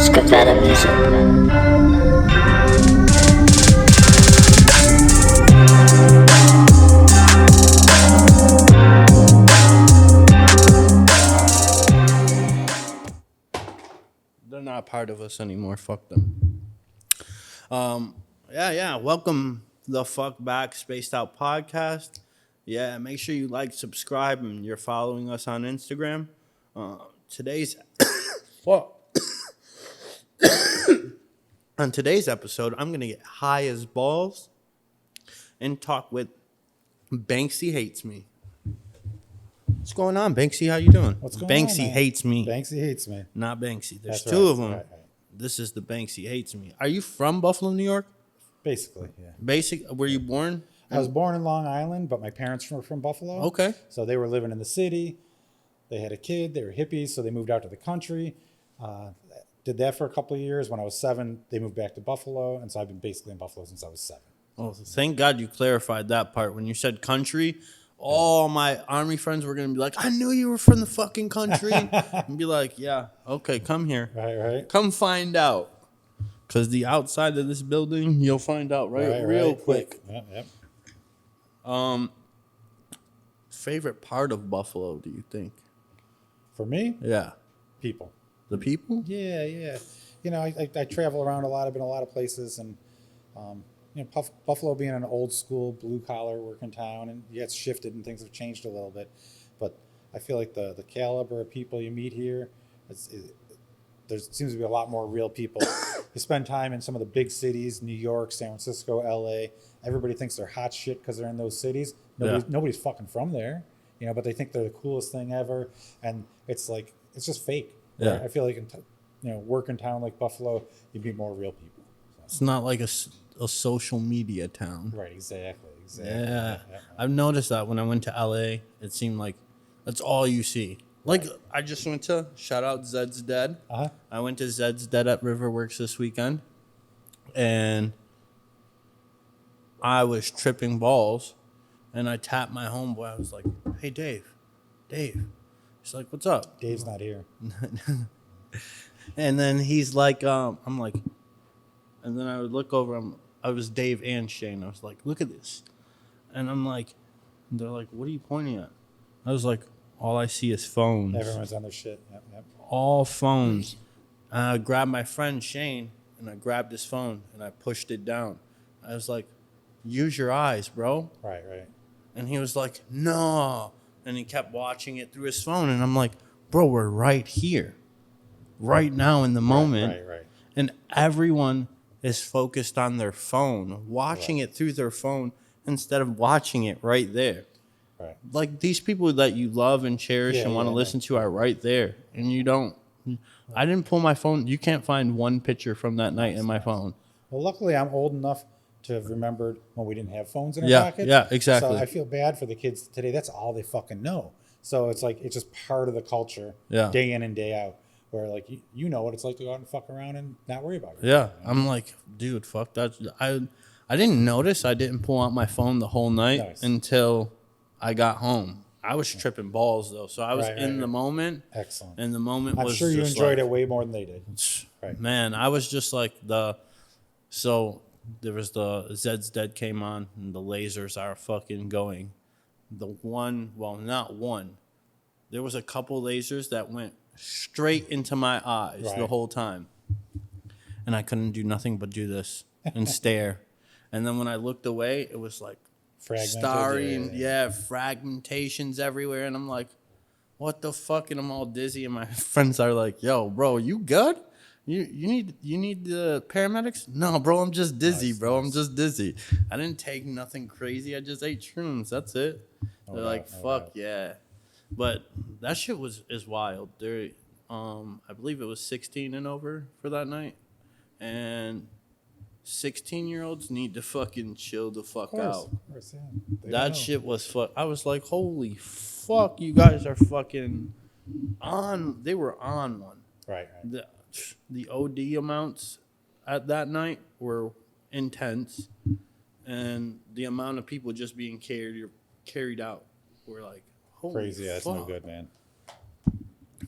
Scatter music. They're not part of us anymore. Fuck them. Yeah. Welcome the Fuck Back Spaced Out podcast. Yeah, make sure you like, subscribe, and you're following us on Instagram. Today's well, on today's episode, I'm gonna get high as balls and talk with Banksy Hates Me. What's going on, Banksy? How you doing? What's going Banksy on, man? Hates Me. Banksy Hates Me. Not Banksy. There's That's two right, of them. right. This is the Banksy Hates Me. Are you from Buffalo, New York? Basically, yeah. Were you born? I was born in Long Island, but my parents were from Buffalo. Okay. So they were living in the city. They had a kid. They were hippies, so they moved out to the country. Did that for a couple of years. When I was 7, they moved back to Buffalo, and so I've been basically in Buffalo since I was 7. Oh, thank God you clarified that part. When you said country, all my army friends were going to be like, I knew you were from the fucking country. And be like, yeah, okay, come here. Right. Come find out. Because the outside of this building, you'll find out real quick. Yep. Favorite part of Buffalo, do you think? For me, Yeah. people. The people? Yeah. You know, I travel around a lot. I've been a lot of places, and you know, Buffalo being an old school blue collar working town, and yeah, it's shifted and things have changed a little bit, but I feel like the caliber of people you meet here, there seems to be a lot more real people. You spend time in some of the big cities, New York, San Francisco, LA. Everybody thinks they're hot shit because they're in those cities. Nobody's fucking from there, you know, but they think they're the coolest thing ever, and it's like it's just fake. Yeah. I feel like working town like Buffalo, you meet more real people. So. It's not like a social media town. Right, exactly. Yeah. I've noticed that when I went to LA, it seemed like that's all you see. Like, I just went to, shout out Zed's Dead. Uh-huh. I went to Zed's Dead at Riverworks this weekend, and I was tripping balls, and I tapped my homeboy. I was like, hey, Dave. He's like, what's up? Dave's not here. And then he's like, I'm like, and then I would look over, I was Dave and Shane. I was like, look at this. And I'm like, they're like, what are you pointing at? I was like, all I see is phones. Everyone's on their shit. Yep. All phones. And I grabbed my friend Shane, and I grabbed his phone, and I pushed it down. I was like, use your eyes, bro. Right. And he was like, no. And he kept watching it through his phone. And I'm like, bro, we're right here. Right now in the moment. Right. And everyone is focused on their phone, watching it through their phone instead of watching it right there. Right. Like, these people that you love and cherish and want to listen to are right there. And you don't. I didn't pull my phone. You can't find one picture from that night in my phone. Well, luckily, I'm old enough to have remembered when we didn't have phones in our pockets. Yeah, exactly. So I feel bad for the kids today. That's all they fucking know. So it's like, it's just part of the culture, day in and day out, where like, you know what it's like to go out and fuck around and not worry about it. Yeah. I'm like, dude, fuck that. I didn't notice I didn't pull out my phone the whole night until I got home. I was tripping balls, though. So I was in the moment. Excellent. And the moment I'm was sure you just enjoyed like, it way more than they did. Right. Man, I was just like so there was the Zed's Dead came on, and the lasers are fucking going. Not one. There was a couple lasers that went straight into my eyes the whole time. And I couldn't do nothing but do this and stare. And then when I looked away, it was like starry and fragmentations everywhere. And I'm like, what the fuck? And I'm all dizzy. And my friends are like, yo, bro, you good? You need the paramedics? No, bro, I'm just dizzy, I'm just dizzy. I didn't take nothing crazy. I just ate shrooms. That's it. They're like, fuck yeah. But that shit is wild. There, I believe it was 16 and over for that night. And 16-year-olds need to fucking chill the fuck out. Of course, yeah. That shit was fuck. I was like, holy fuck, you guys are fucking on. They were on one. Right. The OD amounts at that night were intense, and the amount of people just being carried out were like, Holy Crazy. Yeah, it's no fuck. good, man.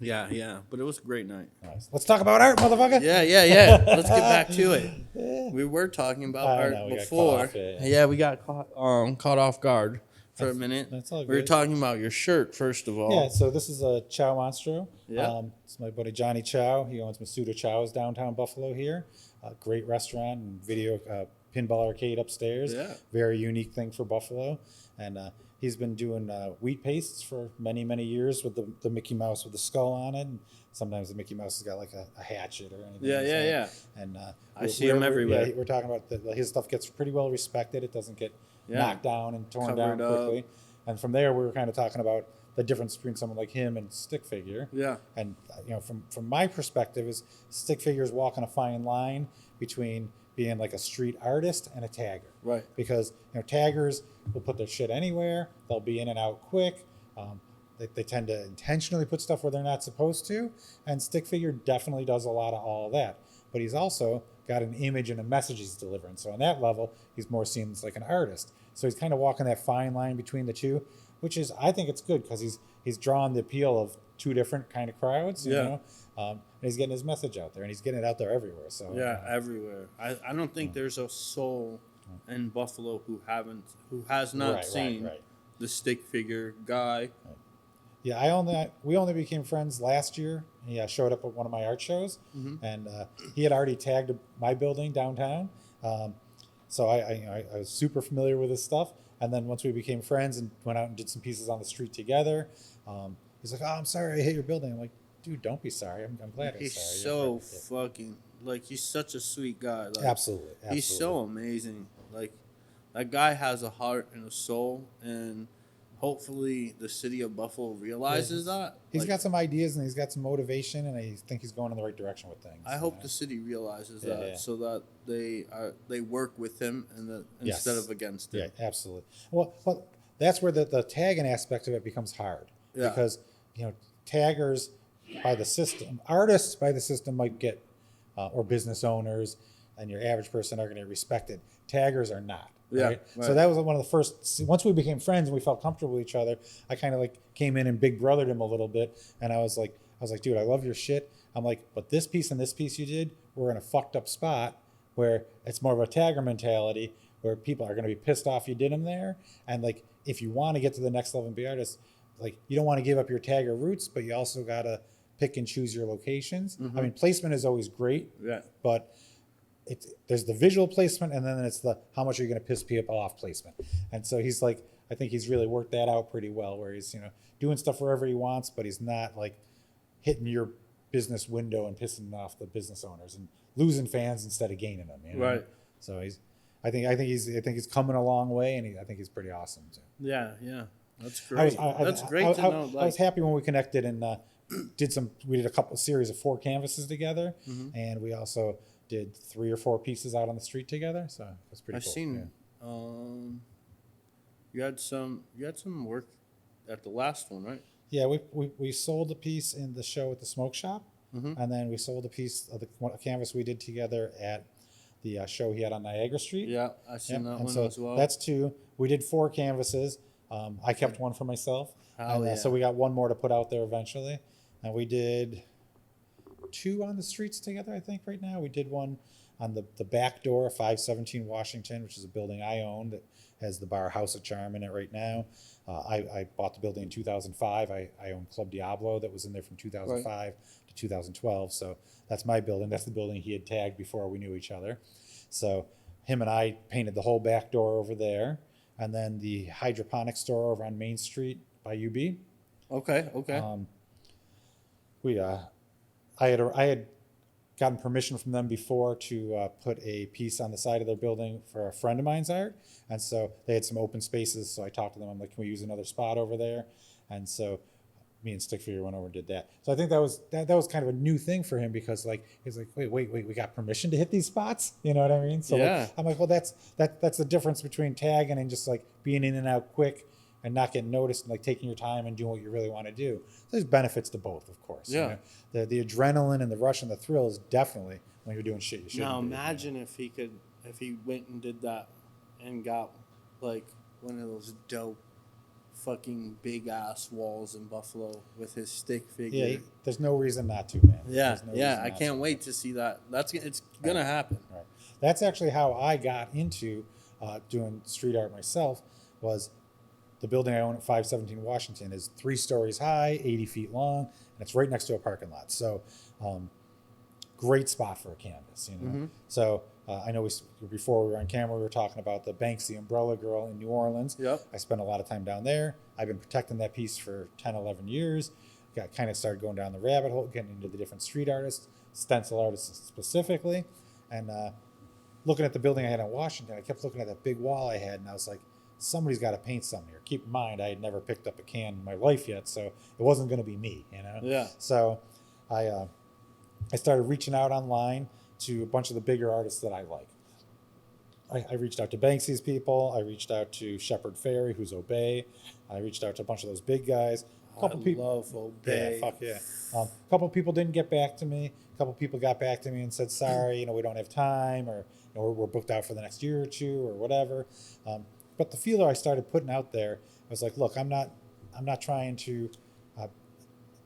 Yeah. But it was a great night. Nice. Let's talk about art, motherfucker. Yeah. Let's get back to it. We were talking about I art know, we got before. caught off, yeah. Yeah, we got caught off guard for a minute. That's all We were good. talking about your shirt first of all. Yeah, so this is a Chow Monstro. Yeah. It's my buddy Johnny Chow. He owns Masuda Chow's downtown Buffalo here. Great restaurant and video pinball arcade upstairs. Yeah. Very unique thing for Buffalo. And he's been doing wheat pastes for many, many years with the Mickey Mouse with the skull on it. And sometimes the Mickey Mouse has got like a hatchet or anything. Yeah. And I see him everywhere. Yeah, we're talking about his stuff gets pretty well respected. It doesn't get knocked down and torn Covered down up. quickly. And from there, we were kind of talking about the difference between someone like him and stick figure. Yeah. And from my perspective, is stick figures walking a fine line between being like a street artist and a tagger. Right. Because taggers will put their shit anywhere. They'll be in and out quick. They tend to intentionally put stuff where they're not supposed to. And stick figure definitely does a lot of all of that. But he's also got an image and a message he's delivering. So on that level, he's more seen as like an artist. So he's kind of walking that fine line between the two, which is, I think it's good because he's drawn the appeal of two different kind of crowds. You know? And he's getting his message out there, and he's getting it out there everywhere. So everywhere. I don't think there's a soul in Buffalo who has not seen the stick figure guy. Right. Yeah, we only became friends last year. He showed up at one of my art shows, and he had already tagged my building downtown. So I was super familiar with his stuff. And then once we became friends and went out and did some pieces on the street together, he's like, "Oh, I'm sorry I hit your building." I'm like, "Dude, don't be sorry. I'm glad He's sorry." so fucking, like, he's such a sweet guy. Like, Absolutely. He's so amazing. Like, that guy has a heart and a soul, and hopefully the city of Buffalo realizes that. He's got some ideas and he's got some motivation, and I think he's going in the right direction with things. I hope the city realizes that so that they work with him instead of against him. Yeah, absolutely. Well, that's where the tagging aspect of it becomes hard because taggers by the system, artists by the system might get, or business owners, and your average person are going to respect it. Taggers are not. Right? So that was one of the first. Once we became friends and we felt comfortable with each other, I kind of like came in and big brothered him a little bit, and I was like, "Dude, I love your shit." I'm like, "But this piece and this piece you did, we're in a fucked up spot where it's more of a tagger mentality, where people are going to be pissed off you did them there, and like if you want to get to the next level and be artists, like you don't want to give up your tagger roots, but you also got to pick and choose your locations. I mean, placement is always great, but there's the visual placement, and then it's the how much are you going to piss people off placement." And so he's like, I think he's really worked that out pretty well, where he's doing stuff wherever he wants, but he's not like hitting your business window and pissing off the business owners and losing fans instead of gaining them. Right. So I think he's coming a long way, and I think he's pretty awesome too. Yeah. That's great. That's great to know. I was happy when we connected and we did a series of 4 canvases together, and we also did 3 or 4 pieces out on the street together. So that's pretty cool. I've seen. You had some work at the last one, right? Yeah, we sold a piece in the show at the smoke shop, and then we sold a piece of a canvas we did together at the show he had on Niagara Street. Yeah, I seen that one as well. That's 2. We did 4 canvases. I kept one for myself, so we got 1 more to put out there eventually. And we did 2 on the streets together, I think, right now. We did one on the back door of 517 Washington, which is a building I own that has the bar House of Charm in it right now. I bought the building in 2005. I own Club Diablo that was in there from 2005 to 2012. So that's my building. That's the building he had tagged before we knew each other. So him and I painted the whole back door over there. And then the hydroponic store over on Main Street by UB. Okay. I had gotten permission from them before to put a piece on the side of their building for a friend of mine's art, and so they had some open spaces. So I talked to them. I'm like, "Can we use another spot over there?" And so me and Stickfigure went over and did that. So I think that was kind of a new thing for him because like he's like, wait, we got permission to hit these spots. You know what I mean? So like, I'm like, well, that's the difference between tagging and just like being in and out quick and not getting noticed and like taking your time and doing what you really want to do. So there's benefits to both, of course. Yeah. The adrenaline and the rush and the thrill is definitely when you're doing shit you shouldn't. Now imagine if he went and did that and got like one of those dope fucking big ass walls in Buffalo with his stick Yeah, figure. there's no reason not to, man. Yeah, There's no yeah. reason I not can't to. wait to see that. It's gonna happen. Right. That's actually how I got into doing street art myself. Was the building I own at 517 Washington is 3 stories high, 80 feet long, and it's right next to a parking lot. So, great spot for a canvas, you know. So I know before we were on camera, we were talking about the Banksy umbrella girl in New Orleans. Yep. I spent a lot of time down there. I've been protecting that piece for 10, 11 years. Got kind of started going down the rabbit hole, getting into the different street artists, stencil artists specifically, and looking at the building I had in Washington. I kept looking at that big wall I had, and I was like, somebody's got to paint something here. Keep in mind, I had never picked up a can in my life yet, so it wasn't going to be me, you know. Yeah. So I started reaching out online to a bunch of the bigger artists that I like. I reached out to Banksy's people. I reached out to Shepard Fairey, who's Obey. I reached out to a bunch of those big guys. A couple people love Obey. Yeah, fuck yeah. A couple people didn't get back to me. A couple people got back to me and said, sorry, you know, we don't have time, or you know, we're booked out for the next year or two, or whatever. But the feeler I started putting out there, I was like, look, I'm not trying to.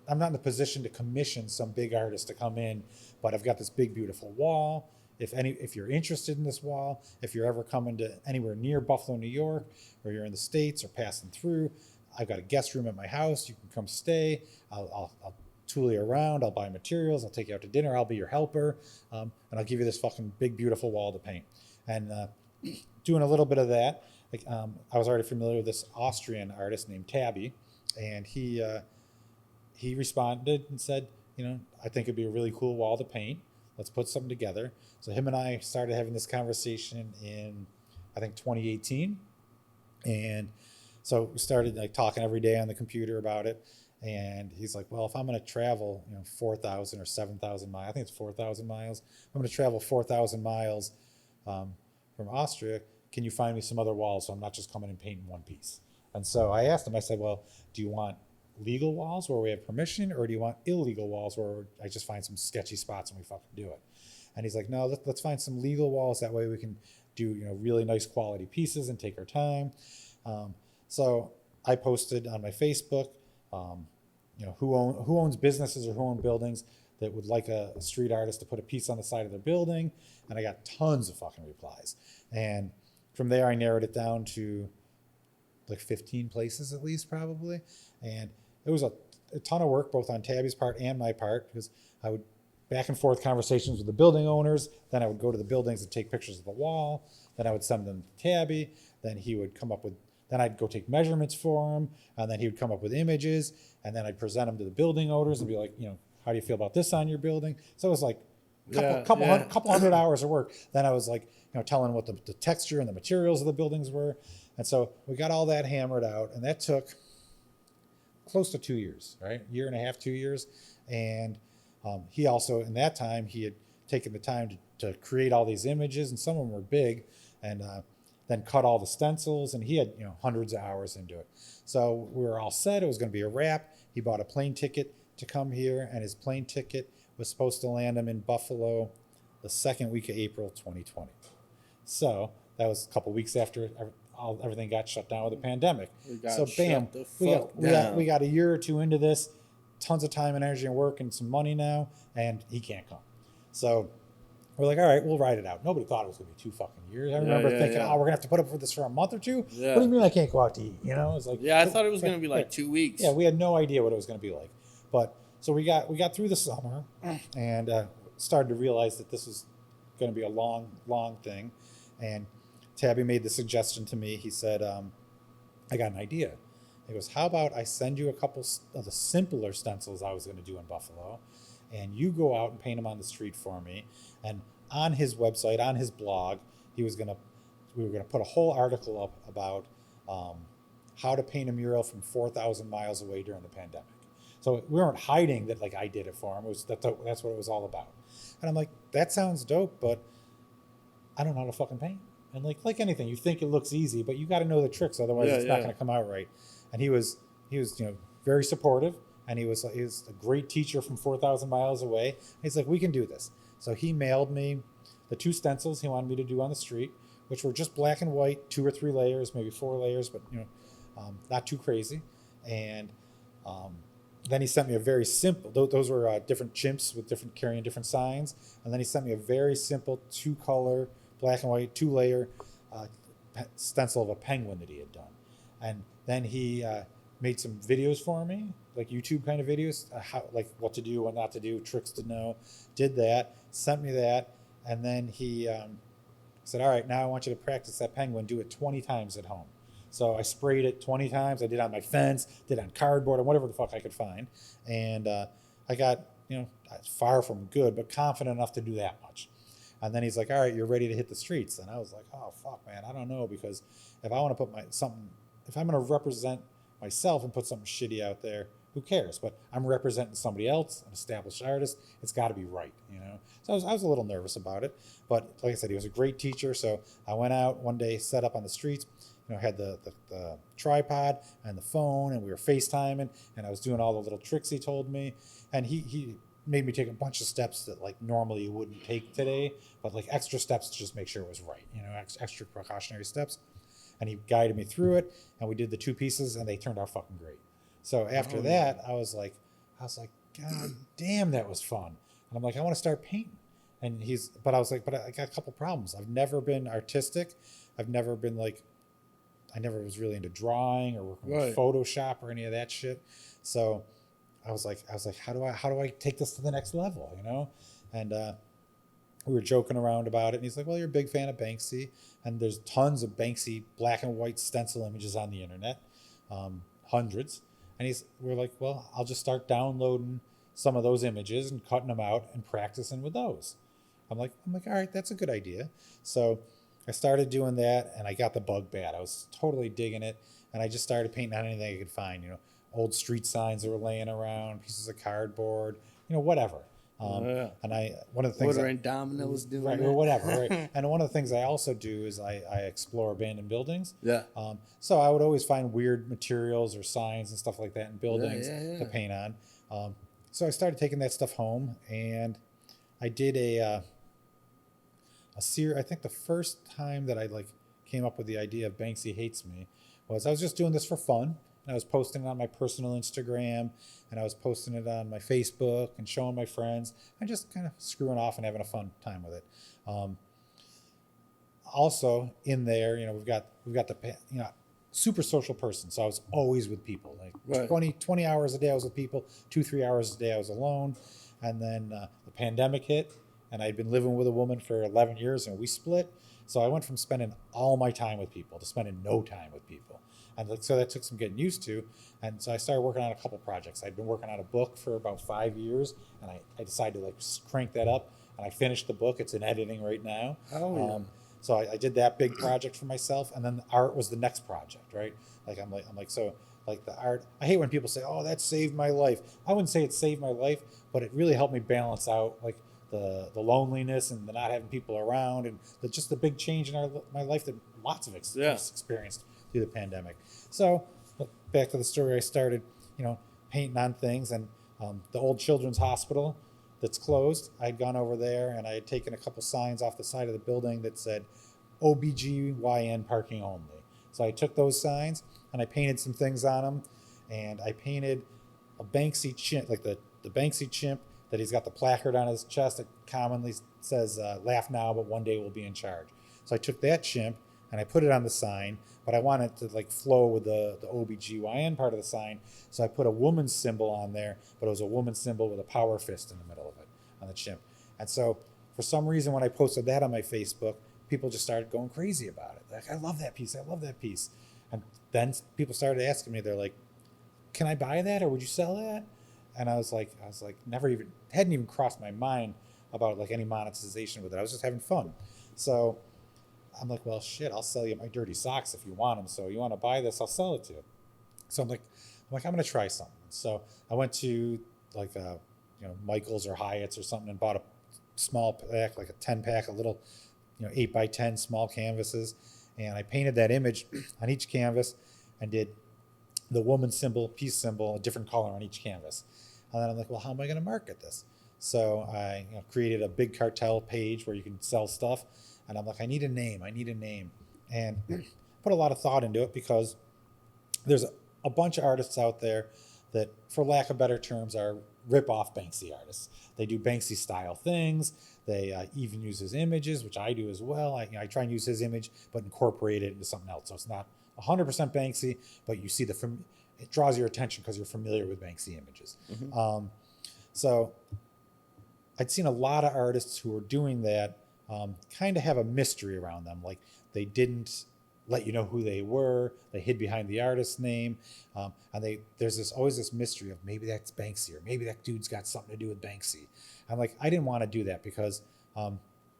I'm not in a position to commission some big artist to come in, but I've got this big, beautiful wall. If you're interested in this wall, if you're ever coming to anywhere near Buffalo, New York, or you're in the States or passing through, I've got a guest room at my house. You can come stay. I'll tool you around. I'll buy materials. I'll take you out to dinner. I'll be your helper. And I'll give you this fucking big, beautiful wall to paint. And doing a little bit of that, I was already familiar with this Austrian artist named Tabby, and he responded and said, you know, I think it'd be a really cool wall to paint. Let's put something together. So him and I started having this conversation in, I think, 2018. And so we started like talking every day on the computer about it. And he's like, well, if I'm going to travel, you know, 4,000 or 7,000 miles, I think it's 4,000 miles. I'm going to travel 4,000 miles from Austria. Can you find me some other walls so I'm not just coming and painting one piece? And so I asked him, I said, well, do you want legal walls where we have permission, or do you want illegal walls where I just find some sketchy spots and we fucking do it? And he's like, no, let's find some legal walls. That way we can do, you know, really nice quality pieces and take our time. So I posted on my Facebook, you know, who owns businesses or who own buildings that would like a street artist to put a piece on the side of their building. And I got tons of fucking replies. And from there, I narrowed it down to like 15 places at least, probably. And it was a ton of work, both on Tabby's part and my part, because I would back and forth conversations with the building owners. Then I would go to the buildings and take pictures of the wall. Then I would send them to Tabby. Then he would come up with, then I'd go take measurements for him. And then he would come up with images. And then I'd present them to the building owners and be like, you know, how do you feel about this on your building? So it was like a couple hundred hours of work. Then I was like, you know, telling what the texture and the materials of the buildings were. And so we got all that hammered out. And that took close to 2 years, right? Year and a half, 2 years. And he also, in that time, he had taken the time to create all these images, and some of them were big, and then cut all the stencils, and he had, you know, hundreds of hours into it. So we were all set. It was going to be a wrap. He bought a plane ticket to come here, and his plane ticket was supposed to land him in Buffalo the second week of April 2020. So that was a couple weeks after everything got shut down with the pandemic. So bam, we got a year or two into this, tons of time and energy and work and some money now, and he can't come. So we're like, all right, we'll ride it out. Nobody thought it was going to be 2 fucking years. I remember thinking, oh, we're going to have to put up with this for a month or two? Yeah. What do you mean I can't go out to eat? You know, it's like, I thought it was going to be like 2 weeks. Yeah, we had no idea what it was going to be like. But so we got through the summer and started to realize that this was going to be a long, long thing. And Tabby made the suggestion to me. He said, I got an idea. He goes, how about I send you a couple of the simpler stencils I was going to do in Buffalo, and you go out and paint them on the street for me. And on his website, on his blog, we were going to put a whole article up about how to paint a mural from 4,000 miles away during the pandemic. So we weren't hiding that like I did it for him. That's what it was all about. And I'm like, that sounds dope, but I don't know how to fucking paint. And like anything, you think it looks easy, but you got to know the tricks, otherwise it's not going to come out right. And he was very supportive, and he was a great teacher from 4,000 miles away. He's like, we can do this. So he mailed me the 2 stencils he wanted me to do on the street, which were just black and white, 2 or 3 layers, maybe 4 layers, but not too crazy. And then he sent me a very simple, those were different chimps with different carrying different signs. And then he sent me a very simple 2-color, black and white, 2-layer stencil of a penguin that he had done. And then he made some videos for me, like YouTube kind of videos, how, like what to do, what not to do, tricks to know. Did that, sent me that, and then he said, all right, now I want you to practice that penguin, do it 20 times at home. So I sprayed it 20 times. I did on my fence, did on cardboard, or whatever the fuck I could find. And I got, far from good, but confident enough to do that much. And then he's like, all right, you're ready to hit the streets. And I was like, oh, fuck, man, I don't know. Because if I want to put if I'm going to represent myself and put something shitty out there, who cares? But I'm representing somebody else, an established artist. It's got to be right, So I was a little nervous about it. But like I said, he was a great teacher. So I went out one day, set up on the streets, had the tripod and the phone, and we were FaceTiming, and I was doing all the little tricks he told me. And he made me take a bunch of steps that like normally you wouldn't take today, but like extra steps to just make sure it was right, extra precautionary steps. And he guided me through it, and we did the 2 pieces, and they turned out fucking great. So after that, I was like, God damn, that was fun. And I'm like, I want to start painting. And but I was like, but I got a couple problems. I've never been artistic. I've never been like, I never was really into drawing or working with Photoshop or any of that shit. So I was like, how do I take this to the next level, And we were joking around about it. And he's like, well, you're a big fan of Banksy. And there's tons of Banksy black and white stencil images on the internet, hundreds. And we're like, well, I'll just start downloading some of those images and cutting them out and practicing with those. I'm like, all right, that's a good idea. So I started doing that, and I got the bug bad. I was totally digging it, and I just started painting on anything I could find. Old street signs that were laying around, pieces of cardboard, whatever. And one of the things ordering dominoes, doing right, that. or whatever. Right. And one of the things I also do is I explore abandoned buildings. Yeah. So I would always find weird materials or signs and stuff like that in buildings to paint on. So I started taking that stuff home, and I did a series. I think the first time that I came up with the idea of Banksy Hates Me was I was just doing this for fun. And I was posting it on my personal Instagram, and I was posting it on my Facebook and showing my friends, and just kind of screwing off and having a fun time with it. Also in there, we've got the super social person. So I was always with people, like 20 hours a day I was with people, 2-3 hours a day I was alone. And then the pandemic hit, and I'd been living with a woman for 11 years, and we split. So I went from spending all my time with people to spending no time with people. And so that took some getting used to. And so I started working on a couple projects. I'd been working on a book for about 5 years, and I decided to crank that up. And I finished the book. It's in editing right now. So I did that big project for myself, and then the art was the next project, right? So the art. I hate when people say, "Oh, that saved my life." I wouldn't say it saved my life, but it really helped me balance out the loneliness and the not having people around, and just the big change in my life that lots of us experienced through the pandemic. So back to the story, I started, painting on things, and the old children's hospital that's closed, I'd gone over there and I had taken a couple signs off the side of the building that said OBGYN parking only. So I took those signs and I painted some things on them, and I painted a Banksy chimp, like the Banksy chimp that he's got the placard on his chest that commonly says, laugh now, but one day we'll be in charge. So I took that chimp and I put it on the sign, but I wanted it to flow with the OBGYN part of the sign. So I put a woman's symbol on there, but it was a woman's symbol with a power fist in the middle of it on the chimp. And so for some reason, when I posted that on my Facebook, people just started going crazy about it. Like, I love that piece. I love that piece. And then people started asking me, they're like, can I buy that, or would you sell that? And I was like, hadn't even crossed my mind about any monetization with it. I was just having fun. So I'm like, well, shit, I'll sell you my dirty socks if you want them. So you want to buy this, I'll sell it to you. So I'm going to try something. So I went to Michael's or Hyatt's or something and bought a small pack, like a 10-pack, a little, 8x10 small canvases. And I painted that image on each canvas and did the woman symbol, peace symbol, a different color on each canvas. And then I'm like, well, how am I going to market this? So I created a big cartel page where you can sell stuff. And I'm like, I need a name. And put a lot of thought into it because there's a bunch of artists out there that, for lack of better terms, are rip-off Banksy artists. They do Banksy style things. They even use his images, which I do as well. I try and use his image, but incorporate it into something else. So it's not 100% Banksy, but you see it draws your attention because you're familiar with Banksy images. So I'd seen a lot of artists who were doing that kind of have a mystery around them. Like they didn't let you know who they were. They hid behind the artist's name. And there's always this mystery of maybe that's Banksy or maybe that dude's got something to do with Banksy. I'm like, I didn't want to do that because I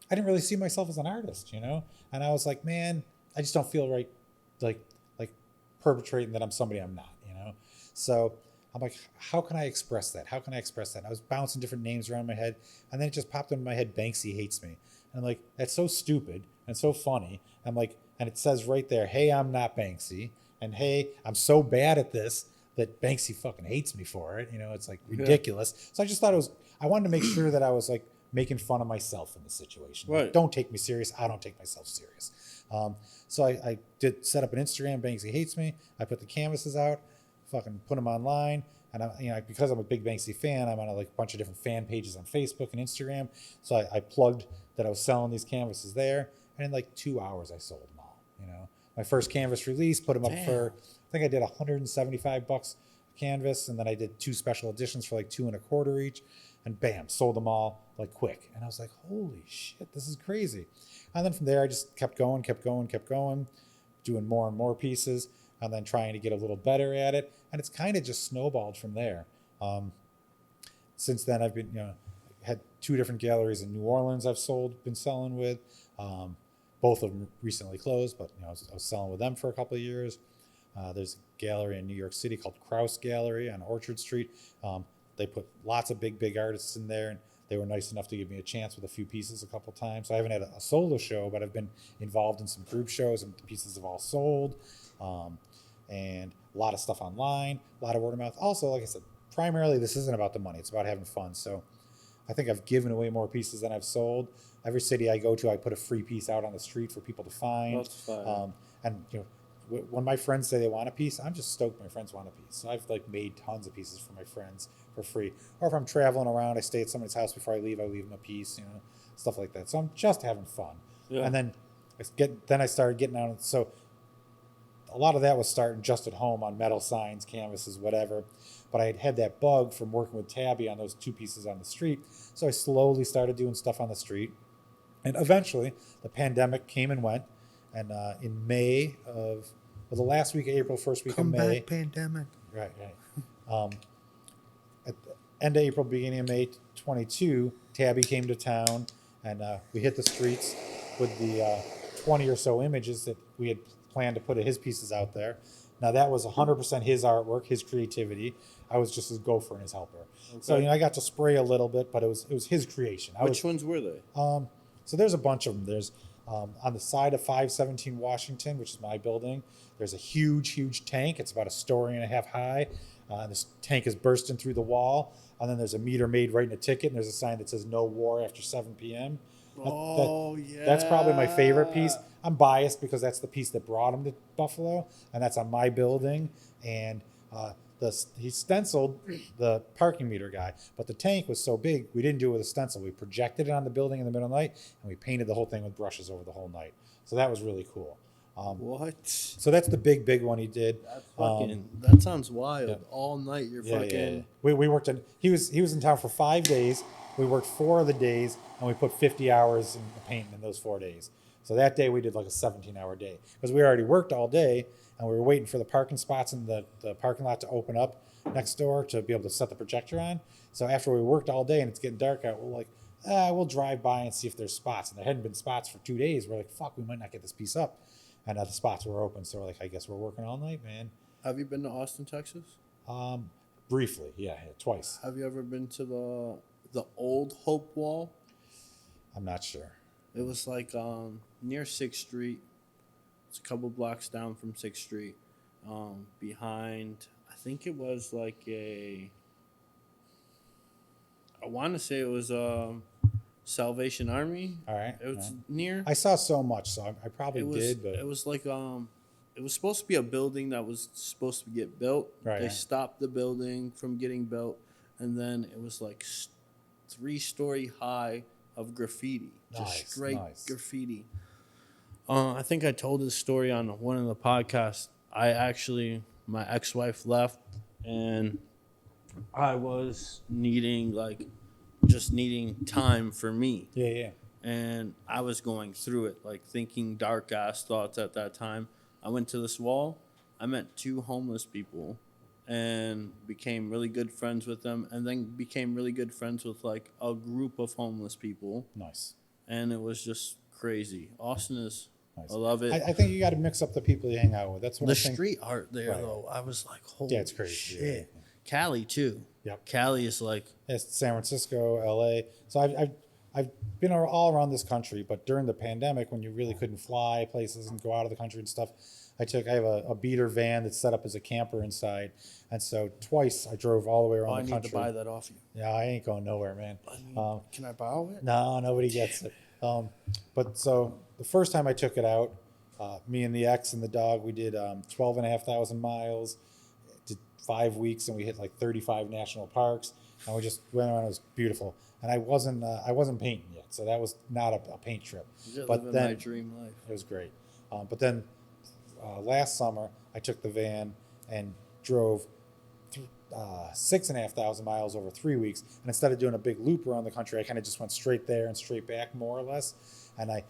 didn't really see myself as an artist, you know? And I was like, man, I just don't feel right like perpetrating that I'm somebody I'm not, you know? So I'm like, how can I express that? How can I express that? And I was bouncing different names around my head, and then it just popped into my head, Banksy Hates Me. And I'm like, that's so stupid and so funny. I'm like, and it says right there, hey, I'm not Banksy. And hey, I'm so bad at this that Banksy fucking hates me for it. You know, it's like ridiculous. Yeah. So I just thought I wanted to make sure that I was like making fun of myself in the situation. Right. Like, don't take me serious. I don't take myself serious. So I did set up an Instagram, Banksy Hates Me. I put the canvases out, fucking put them online. And because I'm a big Banksy fan, I'm on like a bunch of different fan pages on Facebook and Instagram. So I plugged that I was selling these canvases there. And in like 2 hours, I sold them all. You know, my first canvas release, put them up for, I think I did $175 a canvas. And then I did 2 special editions for like $2.25 each. And bam, sold them all like quick. And I was like, holy shit, this is crazy. And then from there, I just kept going, doing more and more pieces, and then trying to get a little better at it. And it's kind of just snowballed from there. Since then, I've been, had 2 different galleries in New Orleans been selling with. Both of them recently closed, but I was selling with them for a couple of years. There's a gallery in New York City called Krause Gallery on Orchard Street. They put lots of big artists in there, and they were nice enough to give me a chance with a few pieces a couple times. So I haven't had a solo show, but I've been involved in some group shows, and the pieces have all sold. And a lot of stuff online, a lot of word of mouth. Also, like I said, primarily this isn't about the money. It's about having fun. So I think I've given away more pieces than I've sold. Every city I go to, I put a free piece out on the street for people to find. That's fine. And when my friends say they want a piece, I'm just stoked my friends want a piece. So I've like made tons of pieces for my friends for free. Or if I'm traveling around, I stay at somebody's house before I leave them a piece, stuff like that. So I'm just having fun. Yeah. And then I started getting out. So a lot of that was starting just at home on metal signs, canvases, whatever. But I had that bug from working with Tabby on those 2 pieces on the street. So I slowly started doing stuff on the street. And eventually, the pandemic came and went. And in May of, the last week of April, first week of May. Come back, pandemic. Right. At the end of April, beginning of May 22, Tabby came to town. And we hit the streets with the 20 or so images that we had planned to put his pieces out there. Now, that was 100% his artwork, his creativity. I was just his gopher and his helper. Okay. So, I got to spray a little bit, but it was his creation. Which ones were they? So there's a bunch of them. There's on the side of 517 Washington, which is my building, there's a huge tank. It's about 1.5 stories high. This tank is bursting through the wall. And then there's a meter made writing a ticket, and there's a sign that says no war after 7 p.m. Yeah. That's probably my favorite piece. I'm biased because that's the piece that brought him to Buffalo, and that's on my building. And he stenciled the parking meter guy, but the tank was so big, we didn't do it with a stencil. We projected it on the building in the middle of the night, and we painted the whole thing with brushes over the whole night. So that was really cool. What? So that's the big one he did. That sounds wild. Yeah. All night you're fucking. Yeah. We worked in. He was in town for 5 days. We worked 4 of the days, and we put 50 hours in painting in those 4 days. So that day we did like a 17-hour day because we already worked all day, and we were waiting for the parking spots in the parking lot to open up next door to be able to set the projector on. So after we worked all day and it's getting dark out, we're like, we'll drive by and see if there's spots. And there hadn't been spots for 2 days. We're like, fuck, we might not get this piece up. And the spots were open. So we're like, I guess we're working all night, man. Have you been to Austin, Texas? Briefly, yeah, twice. Have you ever been to the old Hope Wall? I'm not sure. It was like near 6th Street. It's a couple blocks down from 6th Street. Behind, I think it was like I want to say it was Salvation Army. All right. It was near. I saw so much, so I probably but it was like it was supposed to be a building that was supposed to get built. Right, They right. stopped the building from getting built, and then it was like 3-story high of graffiti, just Nice, straight nice. graffiti. I think I told this story on one of the podcasts. My ex-wife left, and I was just needing time for me. Yeah, yeah. And I was going through it, like thinking dark ass thoughts at that time. I went to this wall. I met 2 homeless people and became really good friends with them, and then became really good friends with like a group of homeless people. Nice. And it was just crazy. Austin is, Nice. I love it. I think you got to mix up the people you hang out with. That's what The I think. street art there, Right. though, I was like, holy Yeah, it's crazy. shit. Yeah, yeah. Cali, too. Yep. Cali is like, It's San Francisco, LA. So I've been all around this country, but during the pandemic, when you really couldn't fly places and go out of the country and stuff, I have a beater van that's set up as a camper inside, and so twice I drove all the way around I the need country. to buy that off you. Yeah, I ain't going nowhere, man. Can I borrow it? No, nobody gets it. But so the first time I took it out, me and the ex and the dog, we did 12,500 miles, did 5 weeks, and we hit like 35 national parks, and we just went around. It was beautiful, and I wasn't painting yet, so that was not a paint trip. You're But living then my dream life. it was great. But then last summer, I took the van and drove 6,500 miles over 3 weeks. And instead of doing a big loop around the country, I kind of just went straight there and straight back, more or less. And I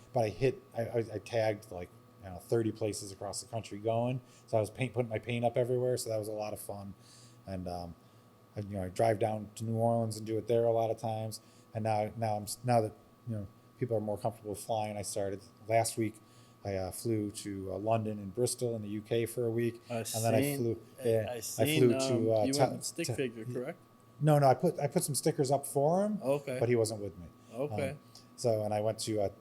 tagged like 30 places across the country going. So I was putting my paint up everywhere. So that was a lot of fun. And I drive down to New Orleans and do it there a lot of times. And now that people are more comfortable with flying, I started last week. I flew to London and Bristol in the UK for a week, and then I flew. Yeah, I flew to. You went with stick figure, correct? No, I put some stickers up for him. Okay. But he wasn't with me. Okay. And I went to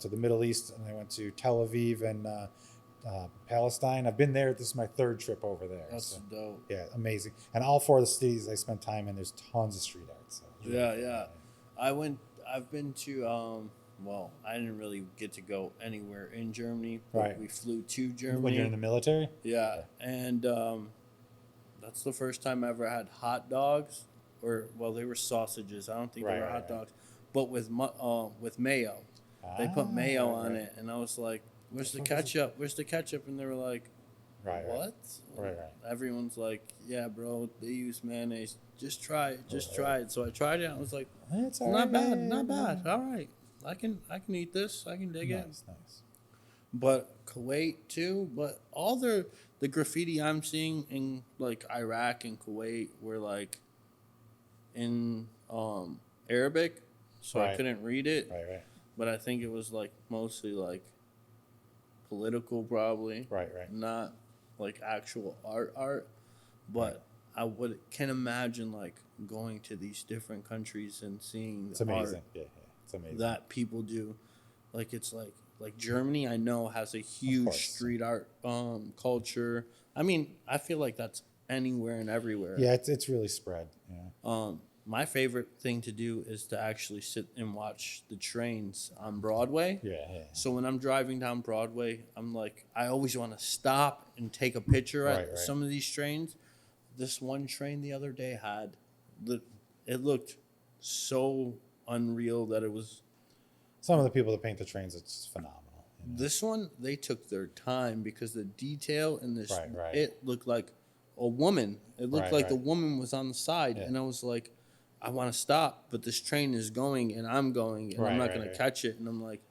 the Middle East, and I went to Tel Aviv and Palestine. I've been there. This is my 3rd trip over there. That's dope. Yeah, amazing. And all 4 of the cities I spent time in, there's tons of street art. So Yeah. I've been to well, I didn't really get to go anywhere in Germany, but Right. we flew to Germany. When you're in the military. Yeah, and that's the first time I ever had hot dogs, they were sausages. I don't think they were hot dogs, but with mayo. They put mayo on it, and I was like, "Where's the ketchup? Where's the ketchup?" And they were like, "What?" Right. Everyone's like, "Yeah, bro, they use mayonnaise. Just try it. Just try it." So I tried it. And I was like, It's "Not bad. Not bad. All right, I can eat this. I can dig it." Nice. But Kuwait too. But all the graffiti I'm seeing in like Iraq and Kuwait were like in Arabic, so I Right. couldn't read it. Right. But I think it was like mostly like political, probably. Right. Not like actual art. But I can imagine like going to these different countries and seeing It's the amazing. art Yeah, it's amazing. that people do. Like it's like Germany, I know, has a huge course. street art culture. I mean, I feel like that's anywhere and everywhere. Yeah, it's really spread. Yeah. My favorite thing to do is to actually sit and watch the trains on Broadway. Yeah. So when I'm driving down Broadway, I'm like, I always want to stop and take a picture at Right. some of these trains. This one train the other day it looked so unreal that it was. Some of the people that paint the trains, it's just phenomenal. This one, they took their time because the detail in this, Right. it looked like a woman. It looked like the Right. woman was on the side. Yeah. And I was like, I want to stop, but this train is going and I'm going and I'm not going to catch it. And I'm like,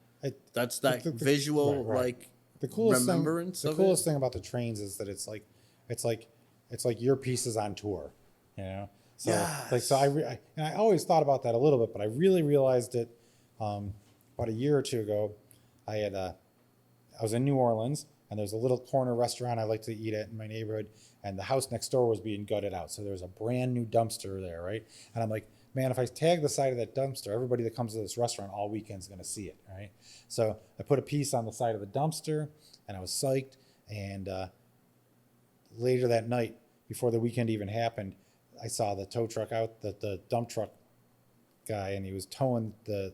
that's that visual, like, the coolest remembrance thing, of the coolest it. thing about the trains is that it's like your pieces on tour, So Yes. so I always thought about that a little bit, but I really realized it about a year or two ago. I was in New Orleans, and there's a little corner restaurant I like to eat at in my neighborhood, and the house next door was being gutted out, so there was a brand new dumpster there, right? And I'm like, man, if I tag the side of that dumpster, everybody that comes to this restaurant all weekend is going to see it, right? So I put a piece on the side of the dumpster, and I was psyched. And later that night, before the weekend even happened, I saw the tow truck out, the dump truck guy, and he was towing the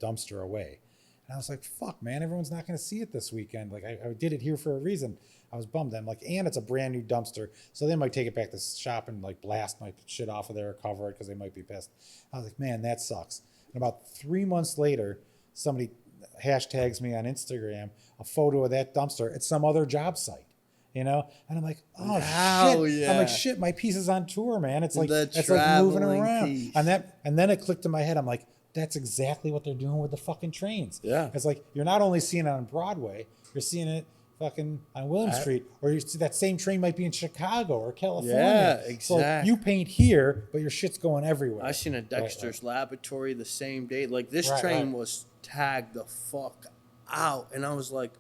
dumpster away. And I was like, fuck, man, everyone's not going to see it this weekend. Like, I did it here for a reason. I was bummed. I'm like, and it's a brand new dumpster. So they might take it back to shop and like blast my shit off of there or cover it because they might be pissed. I was like, man, that sucks. And about 3 months later, somebody hashtags me on Instagram a photo of that dumpster at some other job site. And I'm like, oh shit! Yeah. I'm like, shit! My piece is on tour, man. It's like The it's like moving traveling around, piece. and then it clicked in my head. I'm like, that's exactly what they're doing with the fucking trains. Yeah. It's like you're not only seeing it on Broadway, you're seeing it fucking on William Street, or you see that same train might be in Chicago or California. Yeah, So like, exactly. you paint here, but your shit's going everywhere. I seen a Dexter's Laboratory the same day. Like this Right, train right. was tagged the fuck out, and I was like,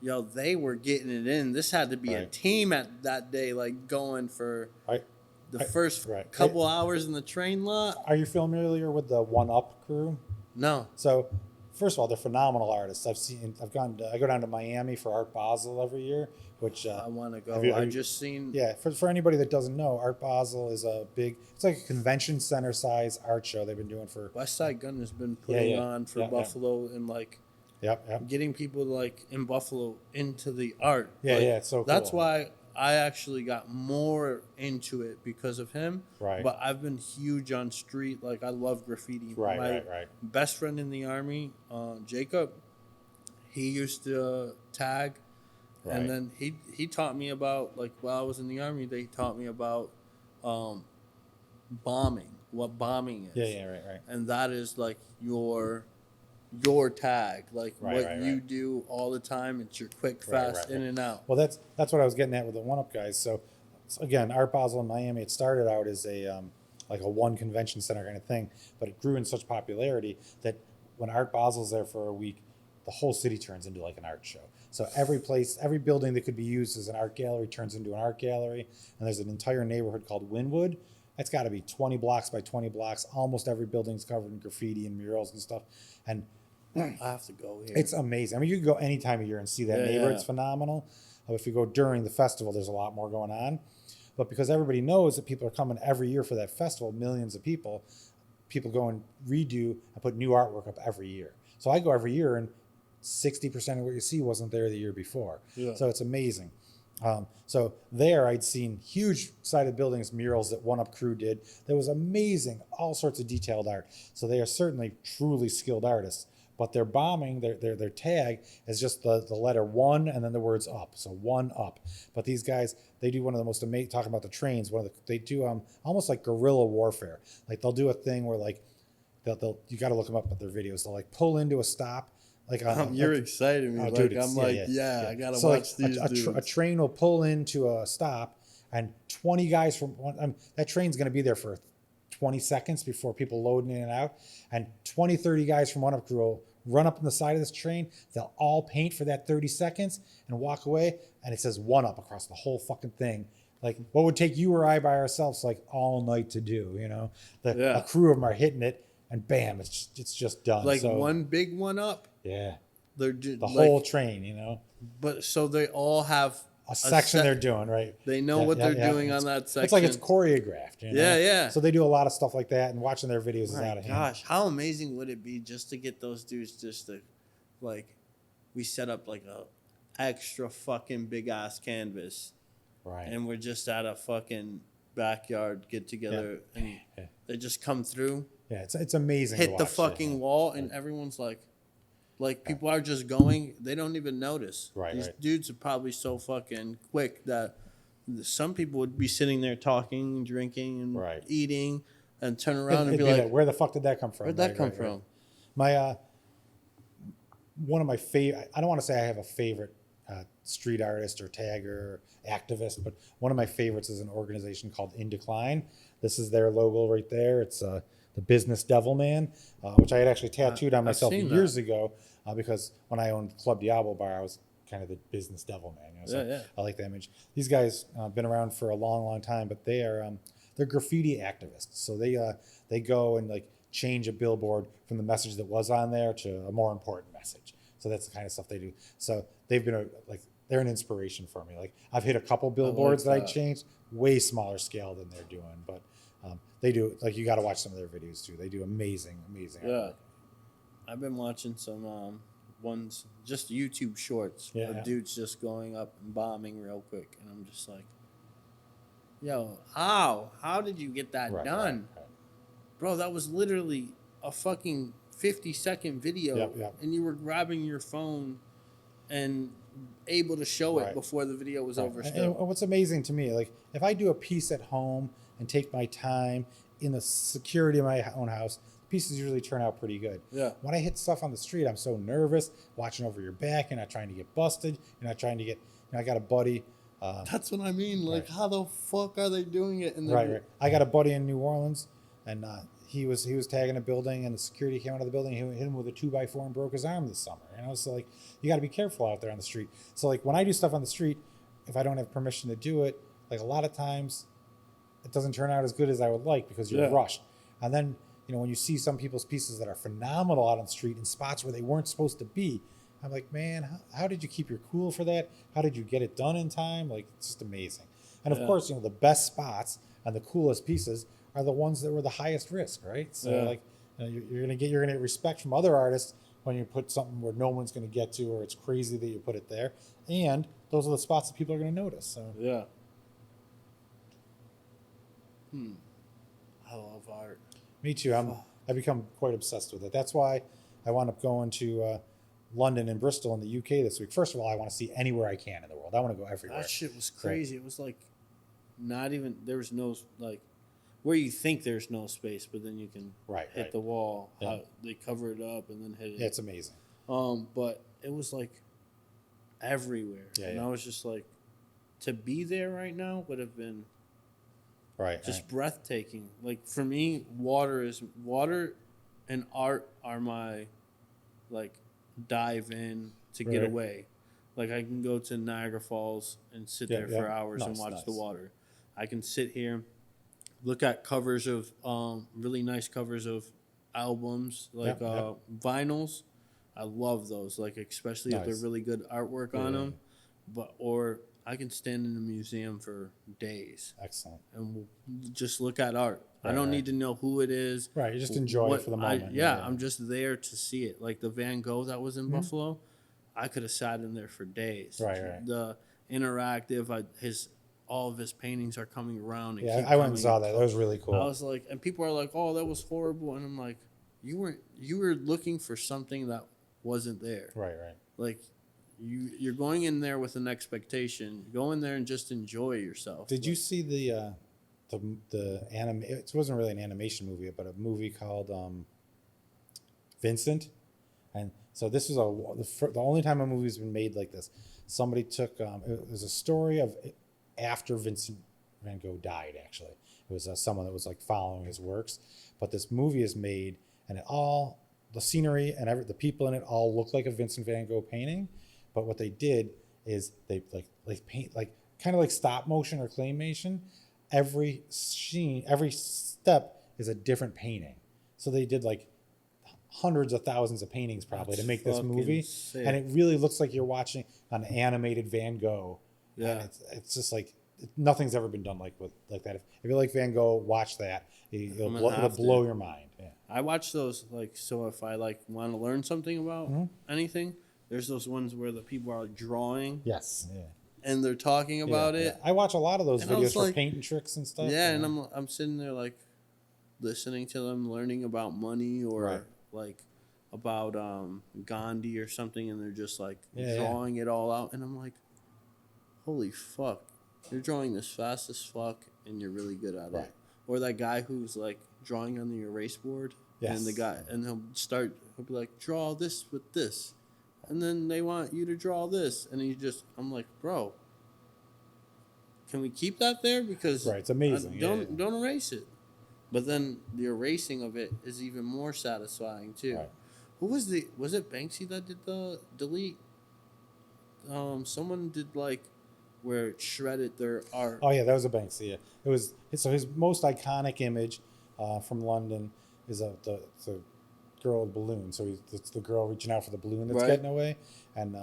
yo, they were getting it in. This had to be a Right. team at that day, like going for the first right. couple hours in the train lot. Are you familiar with the One Up crew? No. So, first of all, they're phenomenal artists. I go down to Miami for Art Basel every year, which I want to go. have you- I just seen. yeah. For anybody that doesn't know, Art Basel is it's like a convention center size art show they've been doing for. West Side Gun has been putting on for Buffalo and like Yep. getting people like in Buffalo into the art. Yeah, Like, yeah, it's so cool. That's why I actually got more into it because of him. Right. But I've been huge on street. Like I love graffiti. Right, My right. best friend in the army, Jacob, he used to tag, Right. and then he taught me about like while I was in the army. They taught me about bombing. What bombing is. Yeah, right. And that is like your tag, like Right, you right. do all the time. It's your quick, Right, fast right. in and out. Well, that's what I was getting at with the One Up guys. So again, Art Basel in Miami, it started out as a like a one convention center kind of thing, but it grew in such popularity that when Art Basel's there for a week, the whole city turns into like an art show. So every building that could be used as an art gallery turns into an art gallery, and there's an entire neighborhood called Wynwood. It's got to be 20 blocks by 20 blocks. Almost every building's covered in graffiti and murals and stuff. And I have to go here. it's amazing. I mean, you can go any time of year and see that neighborhood. Yeah. It's phenomenal. If you go during the festival, there's a lot more going on. But because everybody knows that people are coming every year for that festival, millions of people go and redo and put new artwork up every year. So I go every year, and 60% of what you see wasn't there the year before. Yeah. So it's amazing. So there I'd seen huge sided buildings, murals that One Up crew did. That was amazing, all sorts of detailed art. So they are certainly truly skilled artists. But their bombing, their tag is just the letter one and then the words up. So One Up. But these guys, they do one of the most amazing, talking about the trains, they do almost like guerrilla warfare. Like they'll do a thing where like, you got to look them up at their videos. They'll like pull into a stop. Like you're excited me. Oh, Like dude, I'm like, yeah, I gotta so watch like these dudes. a train will pull into a stop, and 20 guys from that train's going to be there for 20 seconds before people load in and out, and 20, 30 guys from One Up crew will run up on the side of this train. They'll all paint for that 30 seconds and walk away, and it says One Up across the whole fucking thing. Like what would take you or I by ourselves like all night to do, A crew of them are hitting it, and bam, it's just done. Like so, one big one up. yeah. They're The like, whole train, But so they all have a section they're doing, right? They know what they're doing on that section. It's like it's choreographed. Yeah. So they do a lot of stuff like that, and watching their videos is out of hand. Gosh, how amazing would it be just to get those dudes just to, like, we set up like a extra fucking big ass canvas, Right. and we're just at a fucking backyard get together, and they just come through, Yeah, it's amazing. to hit the watch fucking that. wall, and everyone's like people are just going. They don't even notice. Right, These right. dudes are probably so fucking quick that some people would be sitting there talking, drinking, and Right. eating, and turn around and It'd be be like, like, where the fuck did that come from? "Where'd that Right, come right, right. from?" My one of my favorite. I don't want to say I have a favorite street artist or tagger or activist, but one of my favorites is an organization called In Decline. This is their logo right there. It's the Business Devil Man, which I had actually tattooed on I've myself seen years ago because when I owned Club Diablo Bar, I was kind of the business devil man. So Yeah. I like the image. These guys been around for a long, long time, but they're graffiti activists. So they go and like change a billboard from the message that was on there to a more important message. So that's the kind of stuff they do. So they've been they're an inspiration for me. Like I've hit a couple billboards that I changed, way smaller scale than they're doing, but they do, like, you got to watch some of their videos too. They do amazing Yeah. artwork. I've been watching some ones, just YouTube shorts Yeah. of dudes just going up and bombing real quick, and I'm just like, yo, how did you get that Right, done, right. bro? That was literally a fucking 50-second video, Yep. and you were grabbing your phone and able to show it Right. before the video was Right. over. And Still, what's amazing to me, like if I do a piece at home and take my time in the security of my own house, pieces usually turn out pretty good. Yeah. When I hit stuff on the street, I'm so nervous, watching over your back. You're not trying to get busted. You're not trying to get. I got a buddy. that's what I mean. Like, Right. how the fuck are they doing it? And Right. I got a buddy in New Orleans, and he was tagging a building, and the security came out of the building. He hit him with a 2x4 and broke his arm this summer. So like, you got to be careful out there on the street. So like, when I do stuff on the street, if I don't have permission to do it, like a lot of times, it doesn't turn out as good as I would like because you're rushed. And then when you see some people's pieces that are phenomenal out on the street in spots where they weren't supposed to be, I'm like, man, how did you keep your cool for that? How did you get it done in time? Like, it's just amazing. And of course, the best spots and the coolest pieces are the ones that were the highest risk, right? So like, you're gonna get respect from other artists when you put something where no one's gonna get to, or it's crazy that you put it there. And those are the spots that people are gonna notice. So yeah. I love art. me too. I've become quite obsessed with it. That's why I wound up going to London and Bristol in the UK this week. First of all, I want to see anywhere I can in the world. I want to go everywhere. That shit was crazy. It was like, not even, there was no, like, where you think there's no space, but then you can hit the wall. Yeah. They cover it up and then hit it. Yeah, it's amazing. But it was like everywhere. Yeah, and I was just like, to be there right now would have been just breathtaking. Like, for me, water and art are my, like, dive in to get away. Like, I can go to Niagara Falls and sit there for hours and watch the water. I can sit here, look at covers of really nice covers of albums, like vinyls. I love those, like, especially if they're really good artwork on them. Or I can stand in a museum for days. Excellent. And we'll just look at art. I don't need to know who it is. Right, you just enjoy it for the moment. I'm just there to see it. Like the Van Gogh that was in Buffalo, I could have sat in there for days. Right. The interactive, all of his paintings are coming around. And I went and saw that. That was really cool. I was like, and people are like, "Oh, that was horrible," and I'm like, "You were looking for something that wasn't there." Right. Like, you're going in there with an expectation. Go in there and just enjoy yourself. Did you see the anime? It wasn't really an animation movie, but a movie called Vincent. And so this was the only time a movie's been made like this. Somebody took it was a story of after Vincent Van Gogh died. Actually, it was someone that was like following his works. But this movie is made, and the scenery and the people in it all look like a Vincent Van Gogh painting. But what they did is they paint like kind of like stop motion or claymation. Every scene, every step is a different painting. So they did like hundreds of thousands of paintings probably to make this movie, sick. and it really looks like you're watching an animated Van Gogh. Yeah, and it's just like nothing's ever been done like that. If you like Van Gogh, watch that. It'll blow your mind. Yeah. I watch those, like, so if I like want to learn something about anything, there's those ones where the people are drawing. Yes. Yeah. And they're talking about it. I watch a lot of those and videos for like, painting tricks and stuff. Yeah, and I'm sitting there like listening to them, learning about money or like about Gandhi or something, and they're just like drawing it all out, and I'm like, holy fuck, you're drawing this fast as fuck, and you're really good at it. Or that guy who's like drawing on the erase board, and he'll be like, draw this with this. And then they want you to draw this. And I'm like, bro, can we keep that there? Because it's amazing. Don't erase it. But then the erasing of it is even more satisfying too. Right. Who was it Banksy that did the delete? Someone did like where it shredded their art. Oh yeah, that was a Banksy. Yeah. It was his most iconic image from London is the girl with balloon. So it's the girl reaching out for the balloon that's getting away, and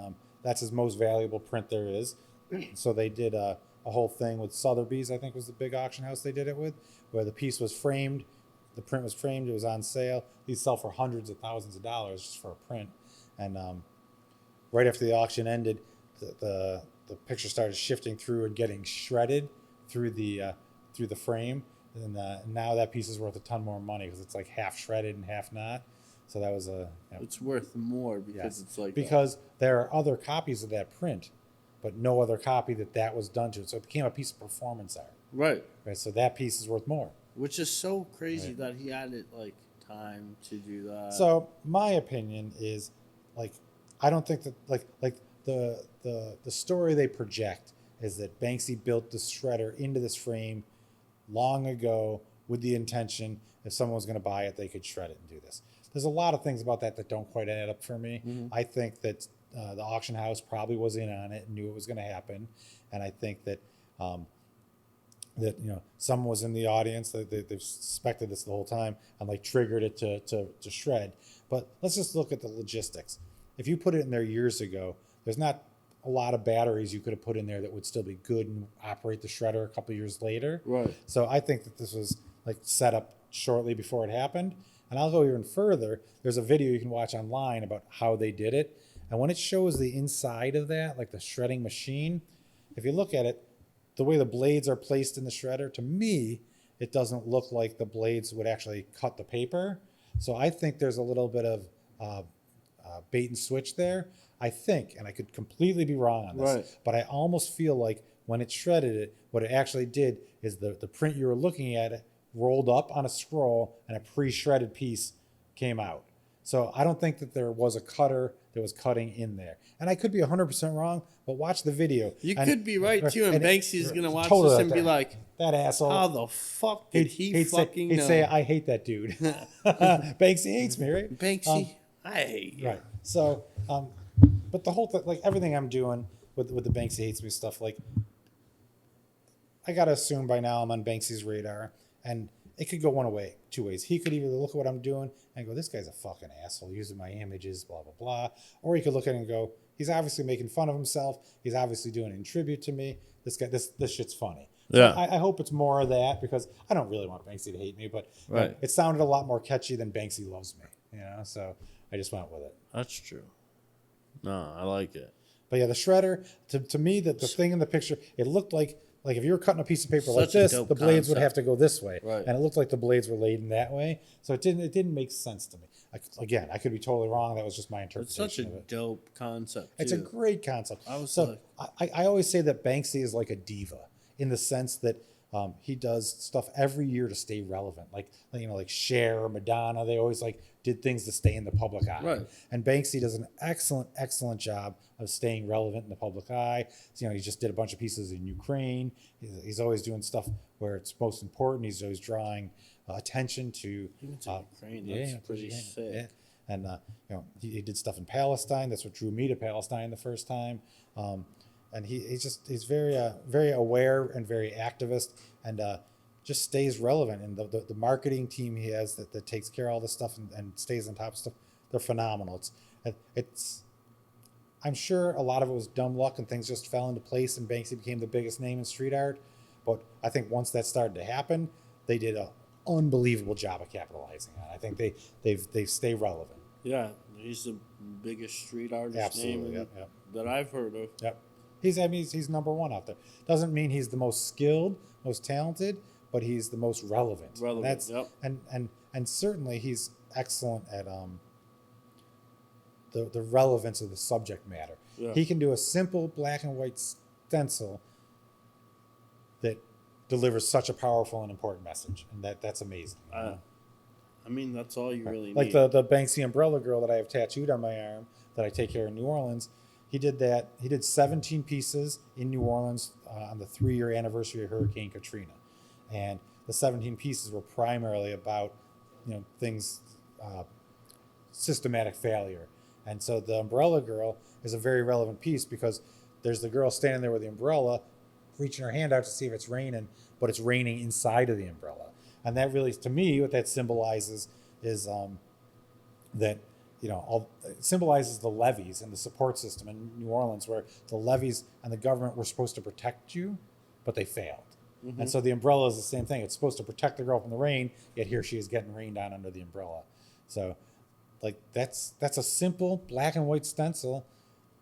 that's his most valuable print there is. So they did a whole thing with Sotheby's, I think was the big auction house they did it with, where the piece was framed the print was framed. It was on sale. These sell for hundreds of thousands of dollars just for a print. And right after the auction ended, the picture started shifting through and getting shredded through the frame. And now that piece is worth a ton more money because it's like half shredded and half not. So that was it's worth more because it's like because there are other copies of that print, but no other copy that was done to it. So it became a piece of performance art. Right. So that piece is worth more. Which is so crazy that he added like time to do that. So my opinion is, like, I don't think that like the story they project is that Banksy built the shredder into this frame long ago with the intention if someone was going to buy it, they could shred it and do this. There's a lot of things about that don't quite add up for me. Mm-hmm. I think that the auction house probably was in on it and knew it was going to happen, and I think that that someone was in the audience that they've suspected this the whole time and like triggered it to shred. But let's just look at the logistics. If you put it in there years ago, there's not a lot of batteries you could have put in there that would still be good and operate the shredder a couple of years later. Right. So I think that this was like set up shortly before it happened. And I'll go even further. There's a video you can watch online about how they did it. And when it shows the inside of that, like the shredding machine, if you look at it, the way the blades are placed in the shredder, to me, it doesn't look like the blades would actually cut the paper. So I think there's a little bit of bait and switch there. I think, and I could completely be wrong on this, right, but I almost feel like when it shredded it, what it actually did is the print you were looking at rolled up on a scroll and a pre-shredded piece came out. So I don't think that there was a cutter that was cutting in there. And I could be 100% wrong, but watch the video. You could be right too, and Banksy's going to watch totally this and be like, that asshole. How the fuck did he fucking know? He'd say, I hate that dude. Banksy hates me, right? Banksy, I hate you. Right. So, but the whole thing, like everything I'm doing with the Banksy hates me stuff, like I got to assume by now I'm on Banksy's radar, and it could go two ways. He could either look at what I'm doing and go, this guy's a fucking asshole using my images, blah, blah, blah. Or he could look at it and go, he's obviously making fun of himself. He's obviously doing it in tribute to me. This guy, this shit's funny. Yeah. So I hope it's more of that because I don't really want Banksy to hate me, but right, it sounded a lot more catchy than Banksy loves me, so I just went with it. That's true. No, I like it. But yeah, the shredder, to me, the thing in the picture, it looked like if you were cutting a piece of paper like this, the blades would have to go this way. Right. And it looked like the blades were laid in that way. So it didn't make sense to me. I could be totally wrong. That was just my interpretation. It's such a dope concept, too. It's a great concept. I always say that Banksy is like a diva in the sense that he does stuff every year to stay relevant. Like Cher or Madonna, they always did things to stay in the public eye. Right. And Banksy does an excellent job of staying relevant in the public eye. So, he just did a bunch of pieces in Ukraine. He's always doing stuff where it's most important. He's always drawing attention to Ukraine. That's pretty sick. Yeah. And he did stuff in Palestine. That's what drew me to Palestine the first time. And he's very aware and very activist, and just stays relevant. And the marketing team he has that takes care of all this stuff and stays on top of stuff, they're phenomenal. I'm sure a lot of it was dumb luck and things just fell into place and Banksy became the biggest name in street art. But I think once that started to happen, they did an unbelievable job of capitalizing on it. I think they stay relevant. Yeah, he's the biggest street artist name that I've heard of. Yep. He's number one out there. Doesn't mean he's the most skilled, most talented, but he's the most relevant. And certainly he's excellent at the relevance of the subject matter. Yeah. He can do a simple black and white stencil that delivers such a powerful and important message, and that's amazing. I mean, that's all you really need. Like the Banksy umbrella girl that I have tattooed on my arm that I take care of in New Orleans. He did that. He did 17 pieces in New Orleans on the 3-year anniversary of Hurricane Katrina. And the 17 pieces were primarily about, things, systematic failure. And so the umbrella girl is a very relevant piece because there's the girl standing there with the umbrella, reaching her hand out to see if it's raining, but it's raining inside of the umbrella. And that really, to me, what that symbolizes is that, it symbolizes the levees and the support system in New Orleans, where the levees and the government were supposed to protect you, but they failed. And so the umbrella is the same thing. It's supposed to protect the girl from the rain, yet here she is getting rained on under the umbrella. So, like, that's a simple black and white stencil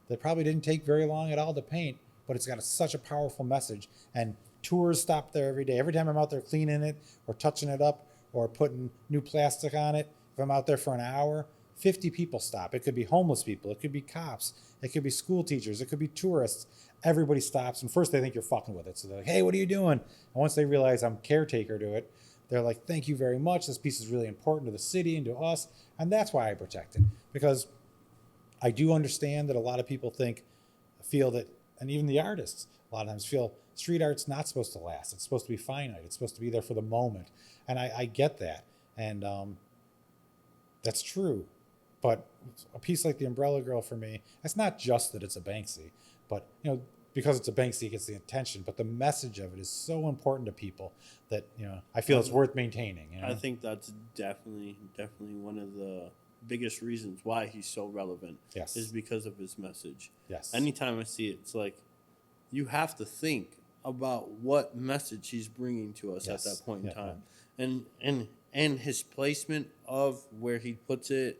that probably didn't take very long at all to paint, but it's got such a powerful message. And tours stop there every day. Every time I'm out there cleaning it or touching it up or putting new plastic on it, if I'm out there for an hour, 50 people stop. It could be homeless people. It could be cops. It could be school teachers. It could be tourists. Everybody stops. And first they think you're fucking with it. So they're like, hey, what are you doing? And once they realize I'm caretaker to it, they're like, thank you very much. This piece is really important to the city and to us. And that's why I protect it. Because I do understand that a lot of people feel that, and even the artists a lot of times feel street art's not supposed to last. It's supposed to be finite. It's supposed to be there for the moment. And I get that. And that's true. But a piece like the Umbrella Girl for me, it's not just that it's a Banksy, but because it's a Banksy, it gets the attention. But the message of it is so important to people that I feel it's worth maintaining. I think that's definitely one of the biggest reasons why he's so relevant. Yes. Is because of his message. Yes. Anytime I see it, it's like you have to think about what message he's bringing to us at that point in time, and his placement of where he puts it.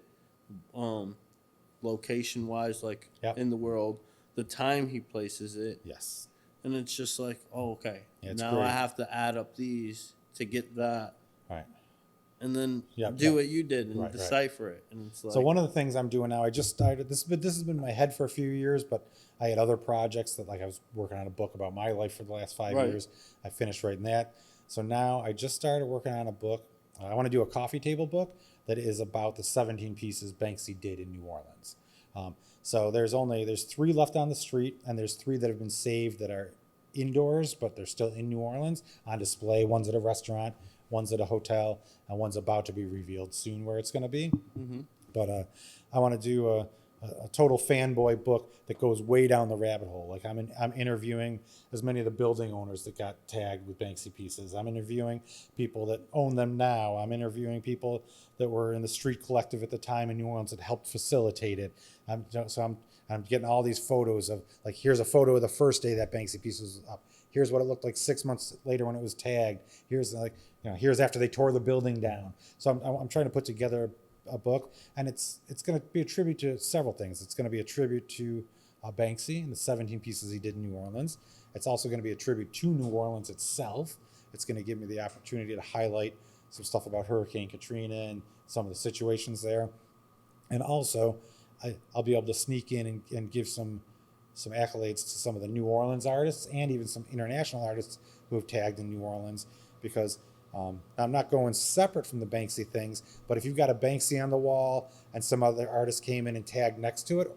Location wise, like in the world, the time he places it. Yes. And it's just like, oh, okay. Now great. I have to add up these to get that. Right. And then do what you did and decipher it. And it's like, so one of the things I'm doing now, I just started this has been in my head for a few years, but I had other projects that I was working on a book about my life for the last 5 years. I finished writing that. So now I just started working on a book. I want to do a coffee table book that is about the 17 pieces Banksy did in New Orleans. So there's 3 left on the street, and there's 3 that have been saved that are indoors, but they're still in New Orleans on display. One's at a restaurant, one's at a hotel, and one's about to be revealed soon where it's going to be. Mm-hmm. But I want to do a total fanboy book that goes way down the rabbit hole. Like I'm interviewing as many of the building owners that got tagged with Banksy pieces. I'm interviewing people that own them now. I'm interviewing people that were in the street collective at the time in New Orleans that helped facilitate it. I'm getting all these photos of, like, here's a photo of the first day that Banksy piece was up. Here's what it looked like 6 months later when it was tagged. Here's here's after they tore the building down. So I'm trying to put together a book, and it's going to be a tribute to several things. It's going to be a tribute to Banksy and the 17 pieces he did in New Orleans. It's also going to be a tribute to New Orleans itself. It's going to give me the opportunity to highlight some stuff about Hurricane Katrina and some of the situations there. And also, I'll be able to sneak in and give some accolades to some of the New Orleans artists and even some international artists who have tagged in New Orleans, because I'm not going separate from the Banksy things, but if you've got a Banksy on the wall and some other artist came in and tagged next to it,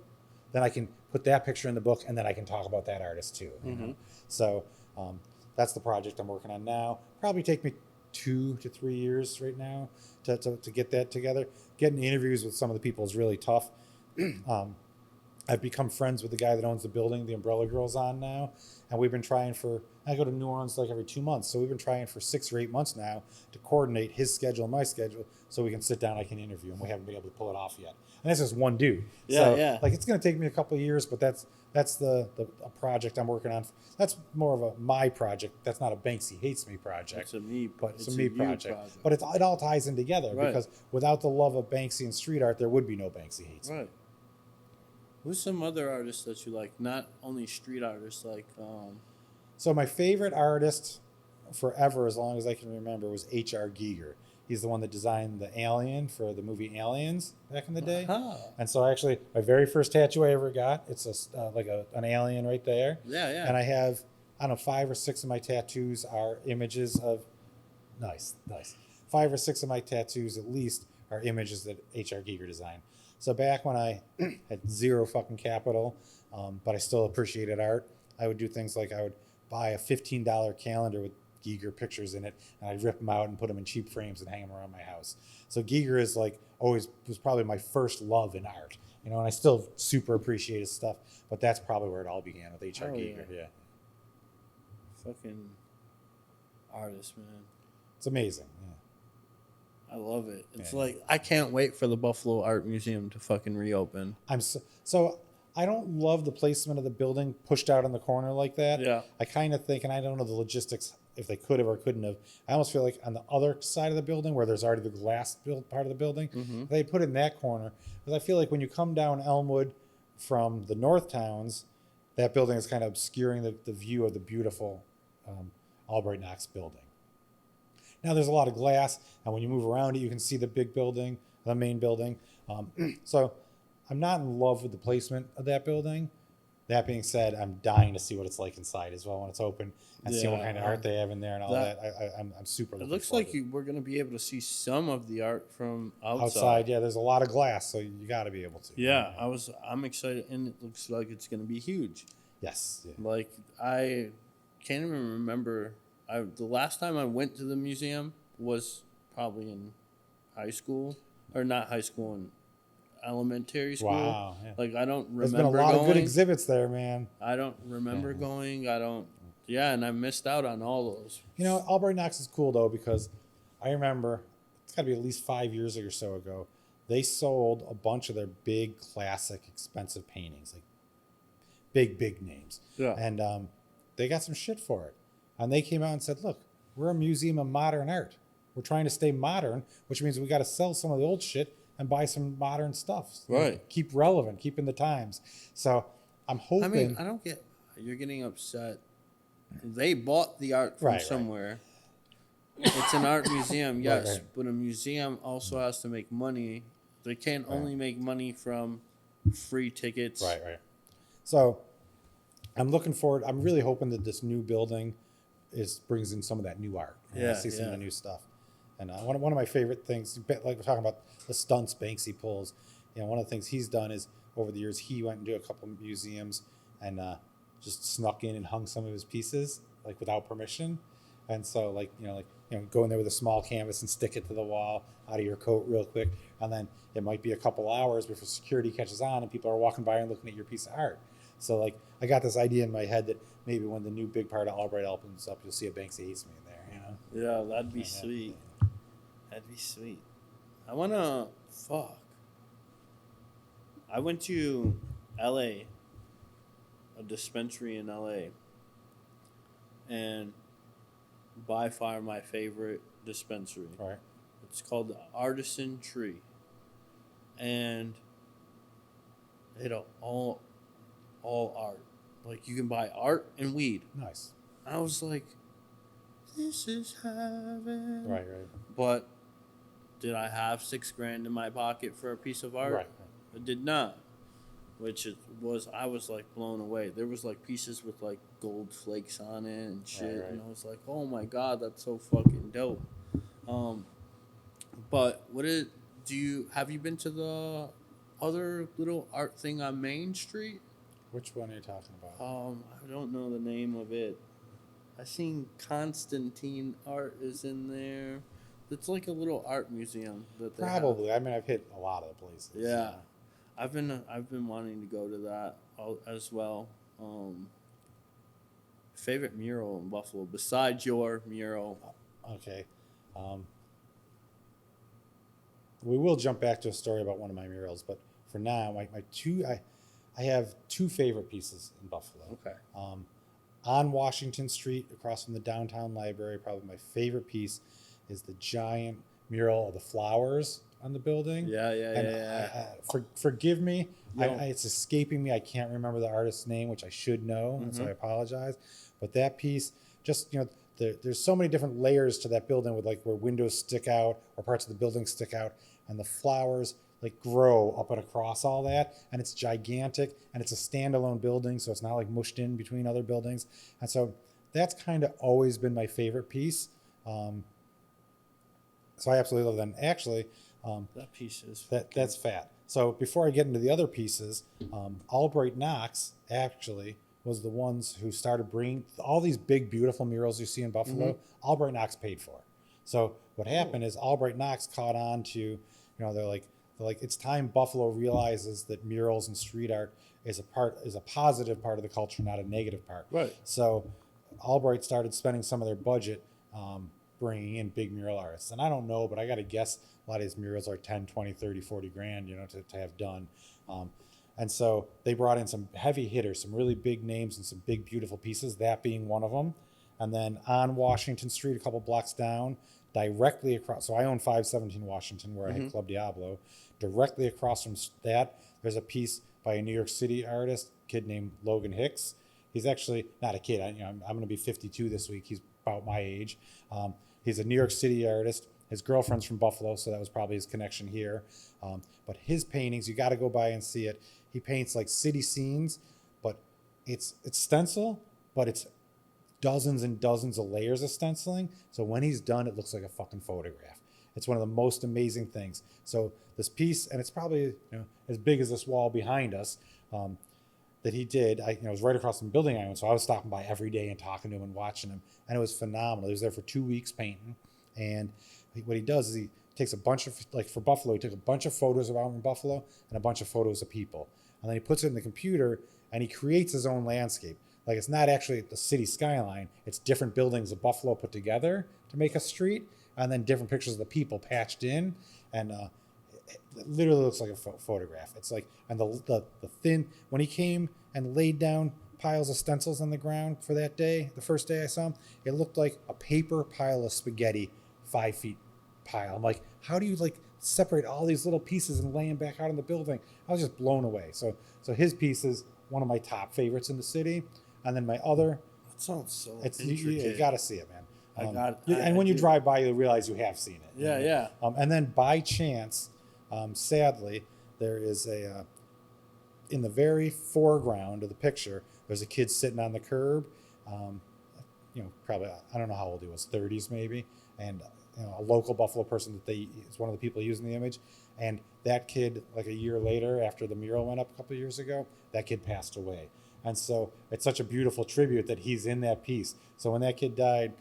then I can put that picture in the book, and then I can talk about that artist too. Mm-hmm. So that's the project I'm working on now. Probably take me 2 to 3 years right now to get that together. Getting interviews with some of the people is really tough. I've become friends with the guy that owns the building the Umbrella Girl's on now, and we've been trying I go to New Orleans like every 2 months, so we've been trying for 6 or 8 months now to coordinate his schedule and my schedule so we can sit down, I can interview him. We haven't been able to pull it off yet. And that's just one dude. It's going to take me a couple of years, but that's a project I'm working on. That's more of my project. That's not a Banksy Hates Me project. It's a me project. But it all ties in together, because without the love of Banksy and street art, there would be no Banksy Hates Me. Right. Who's some other artists that you like? Not only street artists, like. So my favorite artist forever, as long as I can remember, was H.R. Giger. He's the one that designed the alien for the movie Aliens back in the day. Uh-huh. And so actually, my very first tattoo I ever got, it's an alien right there. Yeah. And I have, 5 or 6 of my tattoos are images of, nice. 5 or 6 of my tattoos at least are images that H.R. Giger designed. So back when I had zero fucking capital, but I still appreciated art, I would do things like I would buy a $15 calendar with Giger pictures in it, and I'd rip them out and put them in cheap frames and hang them around my house. So Giger is was probably my first love in art, and I still super appreciate his stuff, but that's probably where it all began with H.R. Giger. Yeah. Fucking artist, man. It's amazing. Yeah. I love it. It's I can't wait for the Buffalo Art Museum to fucking reopen. So I don't love the placement of the building pushed out in the corner like that. Yeah. I kind of think, and I don't know the logistics if they could have or couldn't have. I almost feel like on the other side of the building where there's already the glass built part of the building, they put it in that corner. Because I feel like when you come down Elmwood from the north towns, that building is kind of obscuring the view of the beautiful Albright Knox building. Now there's a lot of glass, and when you move around it, you can see the big building, the main building. So I'm not in love with the placement of that building. That being said, I'm dying to see what it's like inside as well when it's open and see what kind of art they have in there and all that. I'm super looking It looks forward like to it. we're going to be able to see some of the art from Outside, yeah, there's a lot of glass, so you got to be able to. Yeah, I'm excited, and it looks like it's going to be huge. Yes. Yeah. Like, I can't even remember. The last time I went to the museum was probably in high school, or not high school, in elementary school. Wow. Yeah. Like, I don't remember There's been a lot of good exhibits there, man. I don't remember going. And I missed out on all those. You know, Albright Knox is cool, though, because I remember, it's got to be at least 5 years or so ago, they sold a bunch of their big, classic, expensive paintings, like big names. Yeah. And they got some shit for it. And they came out and said, look, we're a museum of modern art. We're trying to stay modern, which means we got to sell some of the old shit and buy some modern stuff. Right. Keep relevant, keep in the times. So I'm hoping. I mean, I don't get. You're getting upset. They bought the art from somewhere. It's an art museum, yes, but a museum also has to make money. They can't only make money from free tickets. Right. So I'm looking forward. I'm really hoping that this new building brings in some of that new art. I see some of the new stuff. And one of my favorite things, like we're talking about the stunts Banksy pulls, one of the things he's done is over the years he went into a couple of museums and just snuck in and hung some of his pieces like without permission. And so go in there with a small canvas and stick it to the wall out of your coat real quick, and then it might be a couple hours before security catches on and people are walking by and looking at your piece of art. So like I got this idea in my head that maybe when the new big part of Albright opens up, you'll see a Banksy Hates Me in there. Yeah, that'd be sweet. That'd be sweet. I went to LA, a dispensary in LA, and by far my favorite dispensary. Right. It's called the Artisan Tree. And they had all art. Like you can buy art and weed. Nice. I was like, this is heaven. Right. But did I have $6,000 in my pocket for a piece of art? Right. I did not. I was like blown away. There was like pieces with like gold flakes on it and shit. Right. And I was like, oh my God, that's so fucking dope. But have you been to the other little art thing on Main Street? Which one are you talking about? I don't know the name of it. I seen Constantine art is in there. It's like a little art museum that they Probably. have. I mean, I've hit a lot of the places. Yeah. I've been wanting to go to that as well. Favorite mural in Buffalo besides your mural? Okay. We will jump back to a story about one of my murals, but for now, I have two favorite pieces in Buffalo. Okay. On Washington Street, across from the downtown library, probably my favorite piece is the giant mural of the flowers on the building. Yeah. Forgive me, it's escaping me. I can't remember the artist's name, which I should know, and so I apologize. But that piece, just there's so many different layers to that building with like where windows stick out or parts of the building stick out, and the flowers like grow up and across all that, and it's gigantic, and it's a standalone building, so it's not like mushed in between other buildings, and so that's kind of always been my favorite piece. So I absolutely love that. And actually, that piece is that's fat. So before I get into the other pieces, Albright Knox actually was the ones who started bringing all these big, beautiful murals you see in Buffalo. Albright Knox paid for. So what happened is Albright Knox caught on to, they're like, it's time Buffalo realizes that murals and street art is a positive part of the culture, not a negative part. Right. So Albright started spending some of their budget bringing in big mural artists. And I don't know, but I got to guess a lot of these murals are 10, 20, 30, 40 grand, to have done. And so they brought in some heavy hitters, some really big names and some big, beautiful pieces, that being one of them. And then on Washington Street, a couple blocks down, directly across. So I own 517 Washington, where I had Club Diablo. Directly across from that, there's a piece by a New York City artist, kid named Logan Hicks. He's actually not a kid. I'm going to be 52 this week. He's about my age. He's a New York City artist. His girlfriend's from Buffalo, so that was probably his connection here. But his paintings, you got to go by and see it. He paints like city scenes, but it's stencil, but it's dozens and dozens of layers of stenciling. So when he's done, it looks like a fucking photograph. It's one of the most amazing things. So this piece, and it's probably as big as this wall behind us, that he did. It was right across from the building I own, so I was stopping by every day and talking to him and watching him, and it was phenomenal. He was there for 2 weeks painting, and what he does is he takes a bunch of, like for Buffalo, he took a bunch of photos around in Buffalo and a bunch of photos of people, and then he puts it in the computer and he creates his own landscape. Like, it's not actually the city skyline, it's different buildings of Buffalo put together to make a street, and then different pictures of the people patched in, and it literally looks like a photograph. It's like, and the thin, when he came and laid down piles of stencils on the ground for that day, the first day I saw him, it looked like a paper pile of spaghetti, 5 feet pile. I'm like, how do you like separate all these little pieces and lay them back out in the building? I was just blown away. So his piece is one of my top favorites in the city. And then my other, That sounds so you intricate. got to see it, man. I when you do. drive by, you'll realize you have seen it. Yeah. And then by chance, sadly, there is in the very foreground of the picture, there's a kid sitting on the curb. Probably, I don't know how old he was, 30s maybe, and a local Buffalo person is one of the people using the image. And that kid, like a year later, after the mural went up a couple of years ago, that kid passed away. And so it's such a beautiful tribute that he's in that piece. So when that kid died,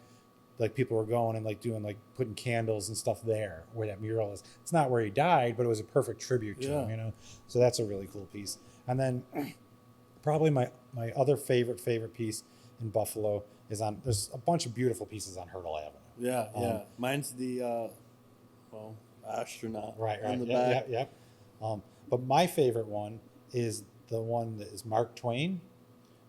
like, people were going and like doing, like, putting candles and stuff there where that mural is. It's not where he died, but it was a perfect tribute to him, So that's a really cool piece. And then probably my other favorite piece in Buffalo is there's a bunch of beautiful pieces on Hurdle Avenue. Yeah. Mine's the astronaut. Right. On the back. Yeah. But my favorite one is the one that is Mark Twain.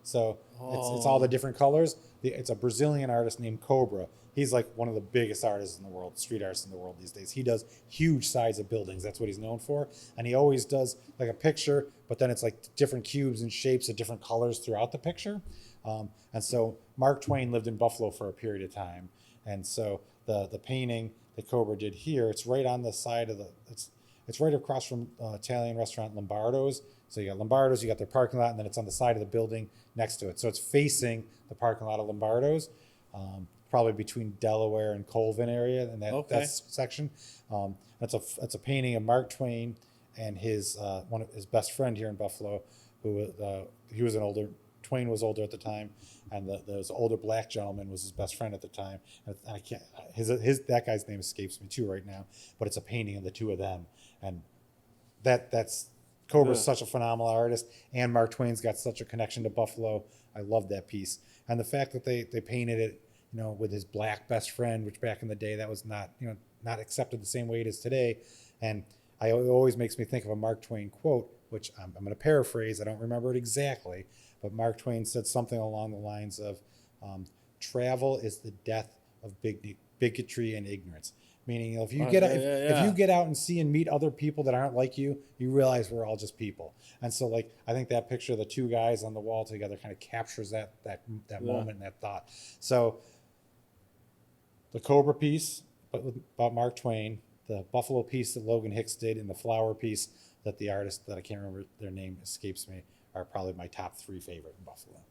So it's all the different colors. It's a Brazilian artist named Cobra. He's like one of the biggest artists in the world, street artists in the world these days. He does huge size of buildings. That's what he's known for. And he always does like a picture, but then it's like different cubes and shapes of different colors throughout the picture. And so Mark Twain lived in Buffalo for a period of time. And so the painting that Cobra did here, it's right on the side of it's right across from Italian restaurant Lombardo's. So you got Lombardo's, you got their parking lot, and then it's on the side of the building next to it. So it's facing the parking lot of Lombardo's, probably between Delaware and Colvin area, and that section. That's a painting of Mark Twain and his one of his best friend here in Buffalo, who Twain was older at the time, and this older black gentleman was his best friend at the time. And I can't that guy's name escapes me too right now, but it's a painting of the two of them, and that's. Cobra's such a phenomenal artist, and Mark Twain's got such a connection to Buffalo. I love that piece, and the fact that they painted it, with his black best friend, which back in the day that was not accepted the same way it is today. And it always makes me think of a Mark Twain quote, which I'm going to paraphrase. I don't remember it exactly, but Mark Twain said something along the lines of, "Travel is the death of bigotry and ignorance." Meaning, if you get out and see and meet other people that aren't like you, you realize we're all just people. And so, like, I think that picture of the two guys on the wall together kind of captures that moment and that thought. So, the Cobra piece about Mark Twain, the Buffalo piece that Logan Hicks did, and the flower piece that the artist that I can't remember their name escapes me are probably my top 3 favorite in Buffalo.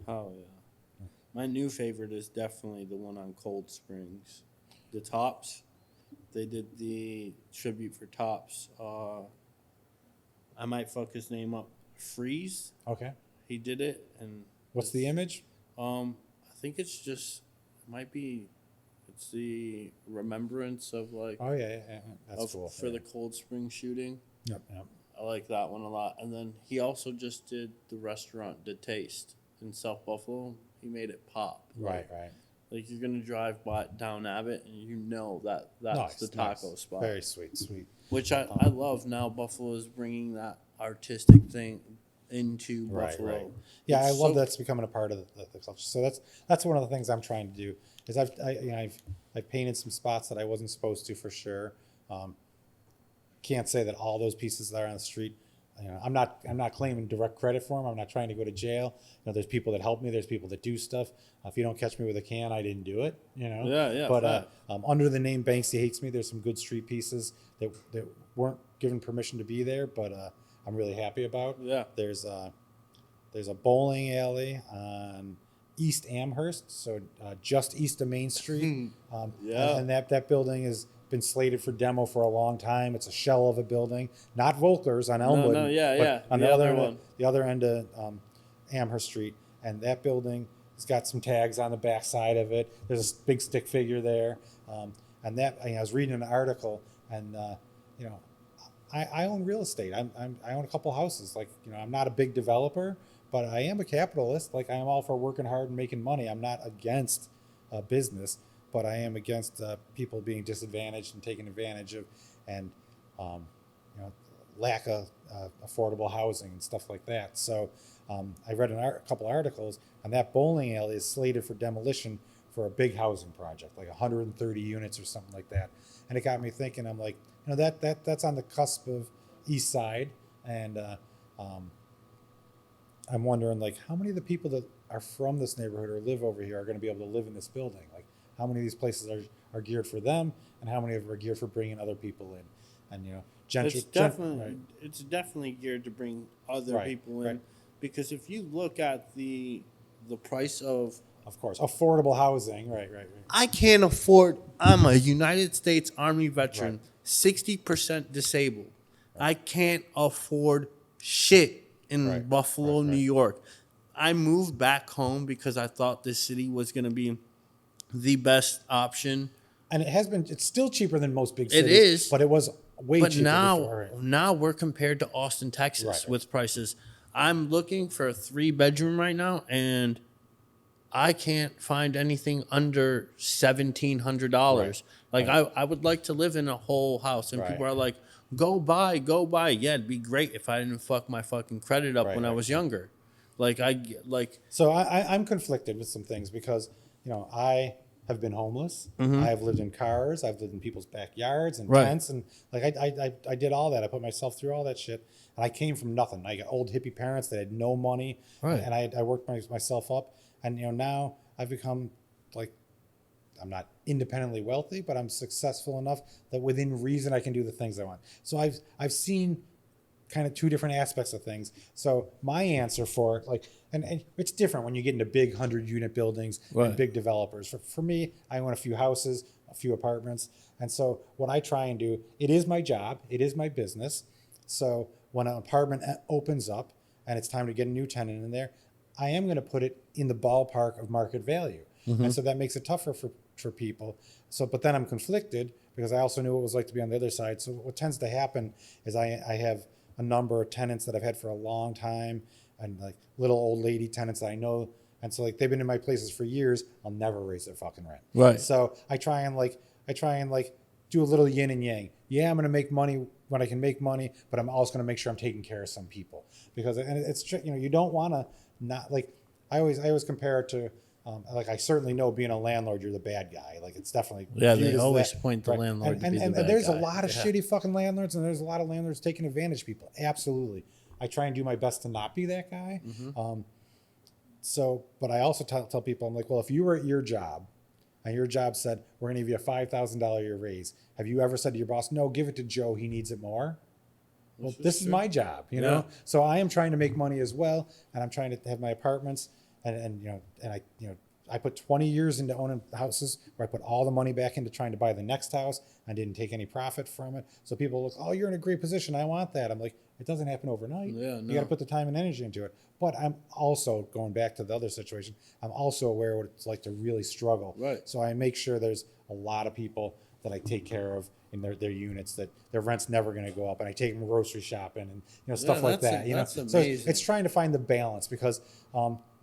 Oh yeah, my new favorite is definitely the one on Cold Springs, the Tops. They did the tribute for Tops. I might fuck his name up. Freeze. Okay. He did it, and what's the image? I think it's the remembrance of like. Oh yeah. That's cool. For the Cold Spring shooting. Yep. I like that one a lot. And then he also just did the restaurant, The Taste, in South Buffalo. He made it pop. Right. Like, you're going to drive down Abbott, and that's the taco spot. Very sweet. Which I love now. Buffalo is bringing that artistic thing into Right, Buffalo. right. Yeah, I It's love so- that's becoming a part of the culture. So that's one of the things I'm trying to do. Is I've painted some spots that I wasn't supposed to for sure. Can't say that all those pieces that are on the street. I'm not claiming direct credit for them. I'm not trying to go to jail. There's people that help me. There's people that do stuff. If you don't catch me with a can, I didn't do it. Yeah, But fact. under the name Banksy Hates Me, there's some good street pieces that weren't given permission to be there, but I'm really happy about. Yeah. There's a bowling alley on East Amherst, so just east of Main Street. Yeah. And that building has been slated for demo for a long time. It's a shell of a building, not Volker's on Elmwood. no, yeah, but yeah, on the the other other end, one. the other end of Amherst Street, and that building has got some tags on the back side of it. There's a big stick figure there, and that I was reading an article, and I own real estate. I own a couple houses. I'm not a big developer, but I am a capitalist. I am all for working hard and making money. I'm not against business, but I am against people being disadvantaged and taken advantage of, and lack of affordable housing and stuff like that. So I read a couple articles, and that bowling alley is slated for demolition for a big housing project, like 130 units or something like that. And it got me thinking. I'm like, that's on the cusp of East Side, and I'm wondering, how many of the people that are from this neighborhood or live over here are going to be able to live in this building? How many of these places are geared for them, and how many of them are geared for bringing other people in? And it's definitely geared to bring other Right, people in, right. because if you look at the price of course, affordable housing, right. I can't afford. I'm a United States Army veteran, Right. 60% disabled. I can't afford shit in Right, Buffalo, right. New York. I moved back home because I thought this city was going to be the best option. And it's still cheaper than most big It cities. is. But it was way But cheaper before. now we're compared to Austin, Texas Right. with prices. I'm looking for a 3-bedroom right now, and I can't find anything under $1,700. Right. I would like to live in a whole house, and Right. people are like, go buy. Yeah, it'd be great if I didn't fuck my fucking credit up Right, when I right. was younger. So I'm conflicted with some things because, I have been homeless. Mm-hmm. I have lived in cars. I've lived in people's backyards and Right. tents. And I did all that. I put myself through all that shit. And I came from nothing. I got old hippie parents that had no money. Right. And I worked myself up. And, now I've become I'm not independently wealthy, but I'm successful enough that within reason I can do the things I want. So I've seen kind of two different aspects of things. So my answer for it, and it's different when you get into big 100-unit buildings Right. and big developers. For me, I own a few houses, a few apartments. And so what I try and do, it is my job, it is my business. So when an apartment opens up and it's time to get a new tenant in there, I am going to put it in the ballpark of market value. Mm-hmm. And so that makes it tougher for people. But then I'm conflicted because I also knew what it was like to be on the other side. So what tends to happen is I have a number of tenants that I've had for a long time, and little old lady tenants that I know. And so they've been in my places for years. I'll never raise their fucking rent. Right. So I try and do a little yin and yang. Yeah, I'm going to make money when I can make money, but I'm also going to make sure I'm taking care of some people, because it's you don't want to not I always compare it to I certainly know being a landlord, you're the bad guy. It's definitely Yeah, viewed they as always that, point the right? landlord to and, be the and, bad and there's guy. a lot of Yeah. shitty fucking landlords, and there's a lot of landlords taking advantage of people. Absolutely, I try and do my best to not be that guy. Mm-hmm. But I also tell people, I'm like, well, if you were at your job and your job said, we're going to give you a $5,000 a year raise, have you ever said to your boss, no, give it to Joe, he needs it more? Well, this is my job, Yeah. So I am trying to make money as well, and I'm trying to have my apartments, and I put 20 years into owning houses where I put all the money back into trying to buy the next house. I didn't take any profit from it. So people look, oh, you're in a great position, I want that. I'm like, it doesn't happen overnight. Yeah, You no. got to put the time and energy into it. But I'm also going back to the other situation. I'm also aware what it's like to really struggle. Right. So I make sure there's a lot of people that I take care of in their units, that their rent's never going to go up, and I take them grocery shopping and stuff like that's that. that's so amazing. it's trying to find the balance, because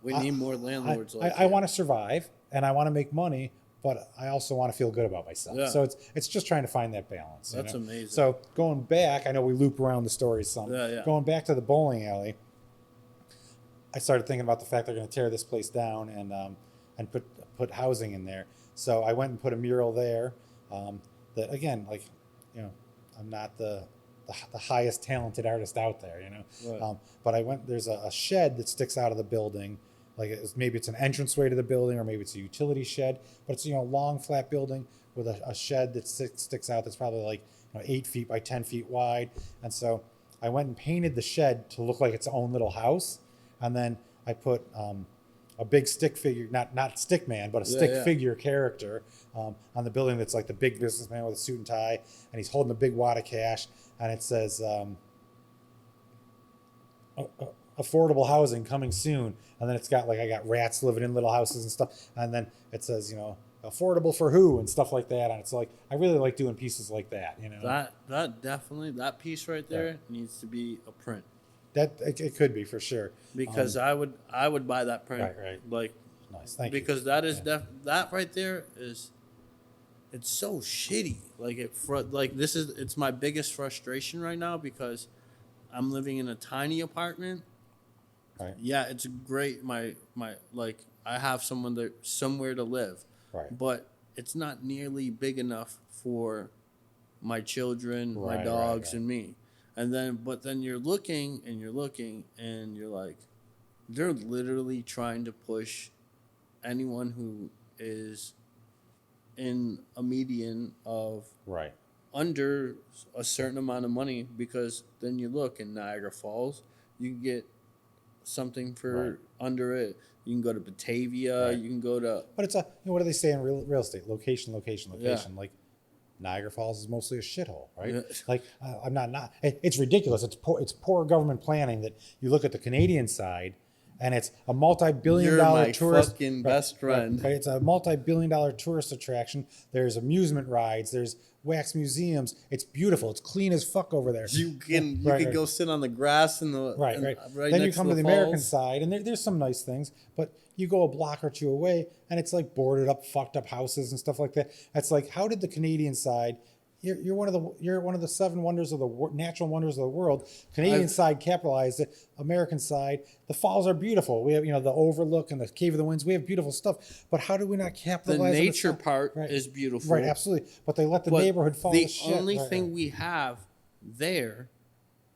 We need more landlords like I you. want to survive and I want to make money, but I also want to feel good about myself. Yeah. So it's just trying to find that balance. That's amazing. So going back, I know we loop around the stories some. Yeah. Going back to the bowling alley, I started thinking about the fact they're going to tear this place down and put housing in there. So I went and put a mural there. That again, like, you know, I'm not the highest talented artist out there, you know. Right. But I went. There's a shed that sticks out of the building. Like maybe it's an entranceway to the building, or maybe it's a utility shed. But it's, you know, a long flat building with a shed that sticks out. That's probably like, you know, 8 feet by 10 feet wide. And so I went and painted the shed to look like its own little house. And then I put a big stick figure, not stick man, but a stick figure character on the building that's like the big businessman with a suit and tie, and he's holding a big wad of cash, and it says affordable housing coming soon. And then it's got like, I got rats living in little houses and stuff, and then it says, you know, affordable for who and stuff like that. And it's like, I really like doing pieces like that, you know. That definitely, that piece right there needs to be a print. That it could be for sure, because I would buy that print. Right. Like, nice, thank you. because that is that right there is, it's so shitty. Like it's my biggest frustration right now, because I'm living in a tiny apartment. Right. Yeah, it's great. My like, I have somewhere to live. Right. But it's not nearly big enough for my children, my dogs, and me. And then you're looking and you're like, they're literally trying to push anyone who is in a median of under a certain amount of money, because then you look in Niagara Falls, you can get something for under it. You can go to Batavia. You can go to. But it's you know, what do they say in real estate? Location. Yeah. Like, Niagara Falls is mostly a shithole, right? Yeah. Like, I'm not. It's ridiculous. It's poor government planning that you look at the Canadian side, and it's a multi-billion-dollar tourist. You're my fucking best friend. Right? It's a multi-billion-dollar tourist attraction. There's amusement rides. There's wax museums. It's beautiful. It's clean as fuck over there. You can go sit on the grass in the right. Then you come to the American side, and there's some nice things, but you go a block or two away, and it's like boarded up, fucked up houses and stuff like that. It's like, how did the Canadian side? You're one of the seven wonders of the natural wonders of the world. Canadian side capitalized it. American side, the falls are beautiful. We have, you know, the overlook and the Cave of the Winds. We have beautiful stuff. But how do we not capitalize? The nature on part is beautiful. Right, absolutely. But they let the neighborhood fall to shit. The only thing we have there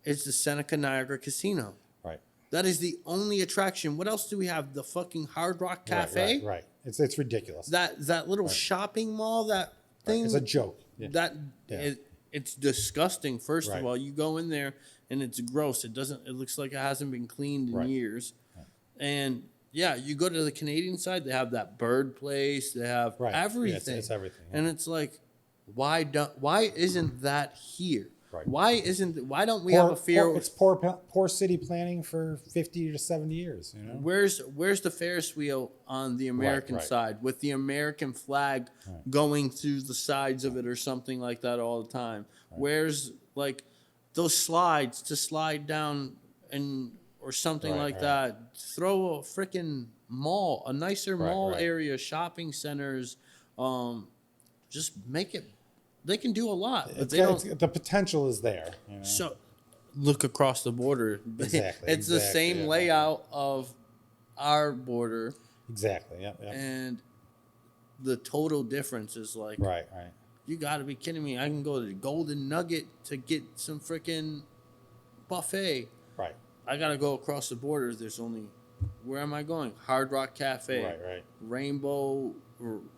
is the Seneca Niagara Casino. Right. That is the only attraction. What else do we have? The fucking Hard Rock Cafe. Right. It's ridiculous. That little shopping mall. That thing. It's a joke. It's disgusting. First of all, you go in there and it's gross. It looks like it hasn't been cleaned in years. Right. And yeah, you go to the Canadian side, they have that bird place. They have everything. Yeah, it's everything. And it's like, why isn't that here? Right. Why don't we have a fear? It's poor city planning for 50 to 70 years. You know, where's the Ferris wheel on the American side with the American flag going through the sides of it or something like that all the time? Right. Where's like those slides to slide down or something like that? Throw a freaking mall, a nicer mall area, shopping centers. Just make it. They can do a lot. But the potential is there. You know? So look across the border. Exactly. It's the same layout of our border. Exactly. Yeah. And the total difference is like, right. You got to be kidding me. I can go to the Golden Nugget to get some freaking buffet. Right. I got to go across the border. There's only, where am I going? Hard Rock Cafe. Right. Rainbow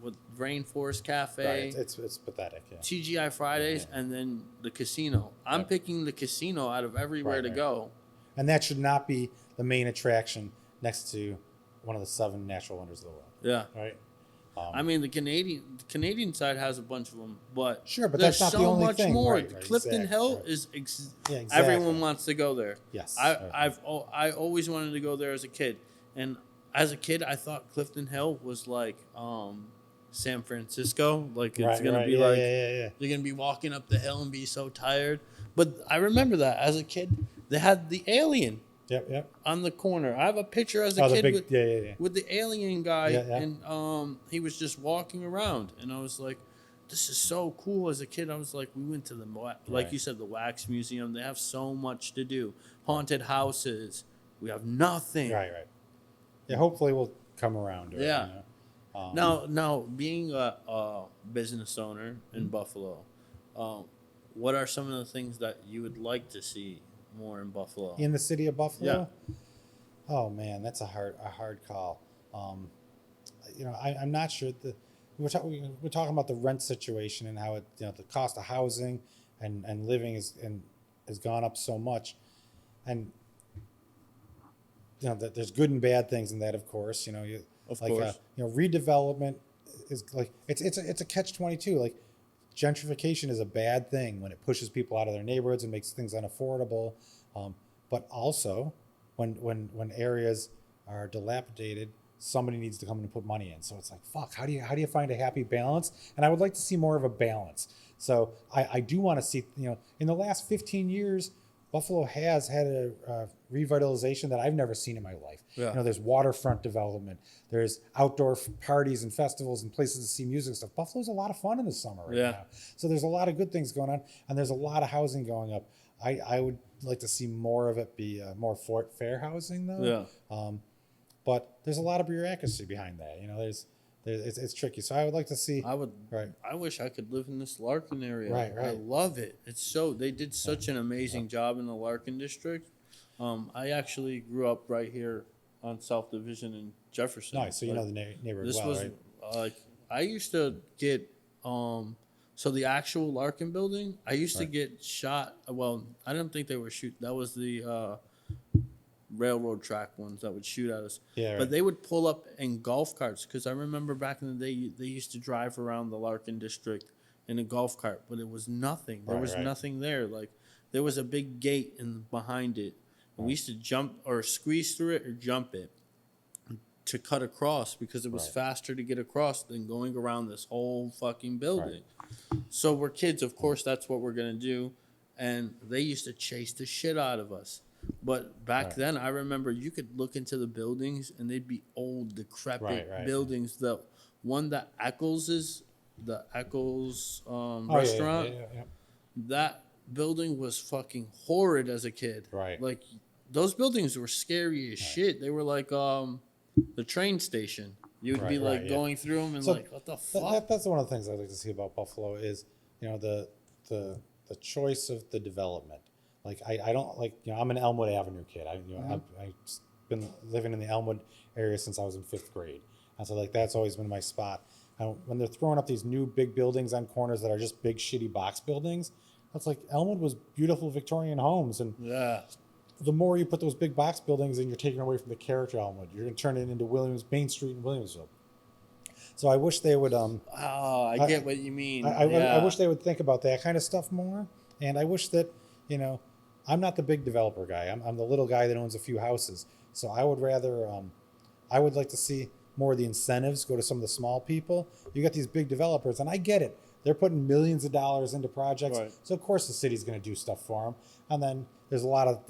with Rainforest Cafe. Right. It's pathetic. Yeah. TGI Fridays, and then the casino. I'm picking the casino out of everywhere to go. And that should not be the main attraction next to one of the seven natural wonders of the world. Yeah. Right. I mean, the Canadian side has a bunch of them, but sure, but there's that's not so the only much thing. more. Right, Clifton Hill is exactly. Everyone wants to go there. Yes. I always wanted to go there as a kid, and as a kid, I thought Clifton Hill was like San Francisco. Like it's gonna be you're gonna be walking up the hill and be so tired. But I remember that as a kid, they had the alien. Yep. On the corner. I have a picture as a kid with the alien guy, and he was just walking around, and I was like, "This is so cool." As a kid, I was like, "We went to the like you said, the wax museum. They have so much to do. Haunted houses, We have nothing. Right. Yeah, hopefully we'll come around to it. Yeah. You know? Now, being a business owner in Buffalo, what are some of the things that you would like to see more in Buffalo? In the city of Buffalo? Yeah. Oh man, that's a hard call. You know, I'm not sure. We're talking about the rent situation and how the cost of housing and living has gone up so much, and that there's good and bad things in that, of course. Of course. Redevelopment is like it's a catch-22. Like gentrification is a bad thing when it pushes people out of their neighborhoods and makes things unaffordable. But also, when areas are dilapidated, somebody needs to come in and put money in. So it's like, fuck, how do you find a happy balance? And I would like to see more of a balance. So I do want to see, in the last 15 years, Buffalo has had a revitalization that I've never seen in my life. Yeah. There's waterfront development. There's outdoor parties and festivals and places to see music stuff. Buffalo's a lot of fun in the summer right now. So there's a lot of good things going on, and there's a lot of housing going up. I would like to see more of it be more fair housing, though. Yeah. But there's a lot of bureaucracy behind that. It's tricky. So I would like to see. I wish I could live in this Larkin area. Right. I love it. They did such an amazing job in the Larkin district. I actually grew up right here on South Division in Jefferson. Nice. So the neighborhood This well, was right? I used to get so the actual Larkin building. I used to get shot. Well, I didn't think they were shoot. That was the railroad track ones that would shoot at us. Yeah, right. But they would pull up in golf carts because I remember back in the day they used to drive around the Larkin district in a golf cart, but it was nothing. There was nothing there. Like there was a big gate behind it. And we used to jump or squeeze through it or jump it to cut across because it was faster to get across than going around this whole fucking building. So we're kids, of course, that's what we're going to do. And they used to chase the shit out of us. But back then, I remember you could look into the buildings and they'd be old, decrepit buildings. The one that Eccles is, the Eccles restaurant, that building was fucking horrid as a kid. Right. Like, those buildings were scary as shit. They were like the train station. You would be like going through them and like, what the fuck? That's one of the things I like to see about Buffalo is, the choice of the development. Like I don't like, I'm an Elmwood Avenue kid. I've been living in the Elmwood area since I was in 5th grade. And so like, that's always been my spot. And when they're throwing up these new big buildings on corners that are just big shitty box buildings, that's like Elmwood was beautiful Victorian homes. And the more you put those big box buildings in, you're taking away from the character of Elmwood. You're going to turn it into Main Street in Williamsville. So I wish they would. I get what you mean. I wish they would think about that kind of stuff more. And I wish that, I'm not the big developer guy. I'm the little guy that owns a few houses. So I would rather, I would like to see more of the incentives go to some of the small people. You got these big developers, and I get it. They're putting millions of dollars into projects. Right. So of course the city's going to do stuff for them. And then there's a lot of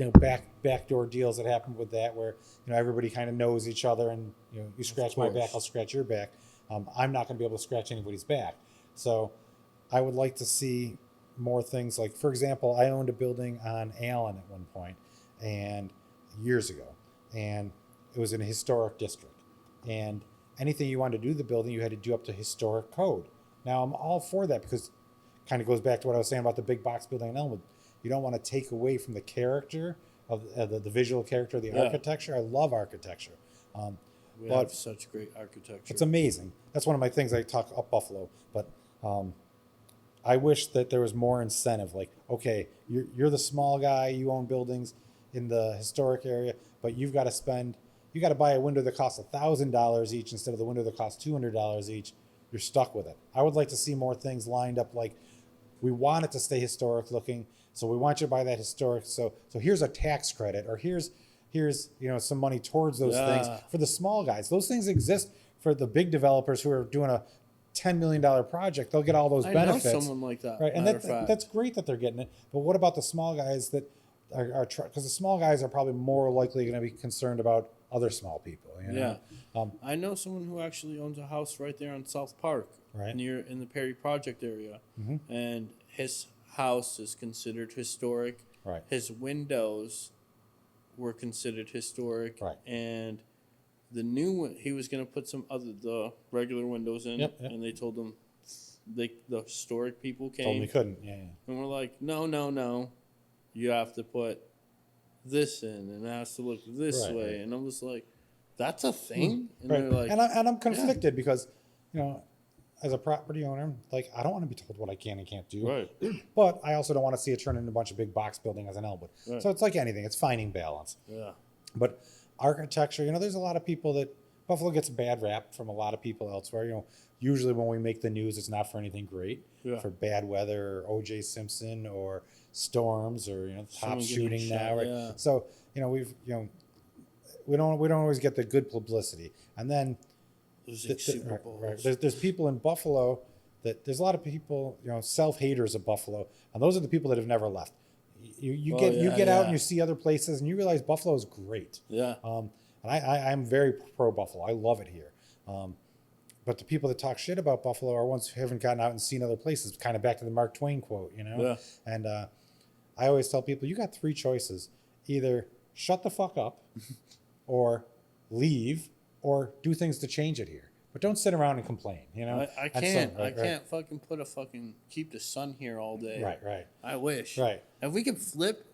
backdoor deals that happen with that, where everybody kind of knows each other, and you scratch my back, I'll scratch your back. I'm not going to be able to scratch anybody's back. So I would like to see more things like, for example, I owned a building on Allen at one point, and years ago, and it was in a historic district, and anything you wanted to do to the building, you had to do up to historic code. Now I'm all for that because it kind of goes back to what I was saying about the big box building in Elmwood. You don't want to take away from the character of the visual character of the architecture. I love architecture. We have such great architecture. It's amazing. That's one of my things I talk up Buffalo, but I wish that there was more incentive. Like, okay, you're the small guy, you own buildings in the historic area, but you got to buy a window that costs $1,000 each instead of the window that costs $200 each. You're stuck with it. I would like to see more things lined up. Like, we want it to stay historic looking, so we want you to buy that historic. So here's a tax credit, or here's some money towards those things for the small guys. Those things exist for the big developers who are doing a $10 million project. They'll get all those benefits. I know someone like that. Right, and that's great that they're getting it. But what about the small guys that are because the small guys are probably more likely going to be concerned about other small people. Yeah. I know someone who actually owns a house right there on South Park, near in the Perry Project area, and his house is considered historic. Right. His windows were considered historic, Right. and the new one he was gonna put the regular windows in, Yep, yep. and they told him the historic people came. Told me couldn't. Yeah. And we're like, no, you have to put this in, and it has to look this Right, way. right. And I was like, that's a thing? And Right. they're like, And I'm conflicted because, you know, as a property owner, like I don't want to be told what I can and can't do. right, But I also don't want to see it turn into a bunch of big box building as an Elmwood. Right. So it's like anything, it's finding balance. yeah, But architecture, you know, there's a lot of people that Buffalo gets a bad rap from a lot of people elsewhere. You know, usually when we make the news, it's not for anything great, Yeah. for bad weather, or O.J. Simpson, or storms, or you know, Someone top getting shooting shot, now. Right? yeah. So you know, we don't always get the good publicity, and then losing Super Bowls. right. There's people in Buffalo that there's a lot of people, you know, self-haters of Buffalo, and those are the people that have never left. You get out and you see other places and you realize Buffalo is great. Yeah. And I'm very pro Buffalo. I love it here. But the people that talk shit about Buffalo are ones who haven't gotten out and seen other places. Kind of back to the Mark Twain quote, you know. Yeah. And I always tell people, you got three choices: either shut the fuck up, or leave, or do things to change it here. But don't sit around and complain, you know. I can't fucking put a fucking keep the sun here all day. Right. I wish. Right. If we could flip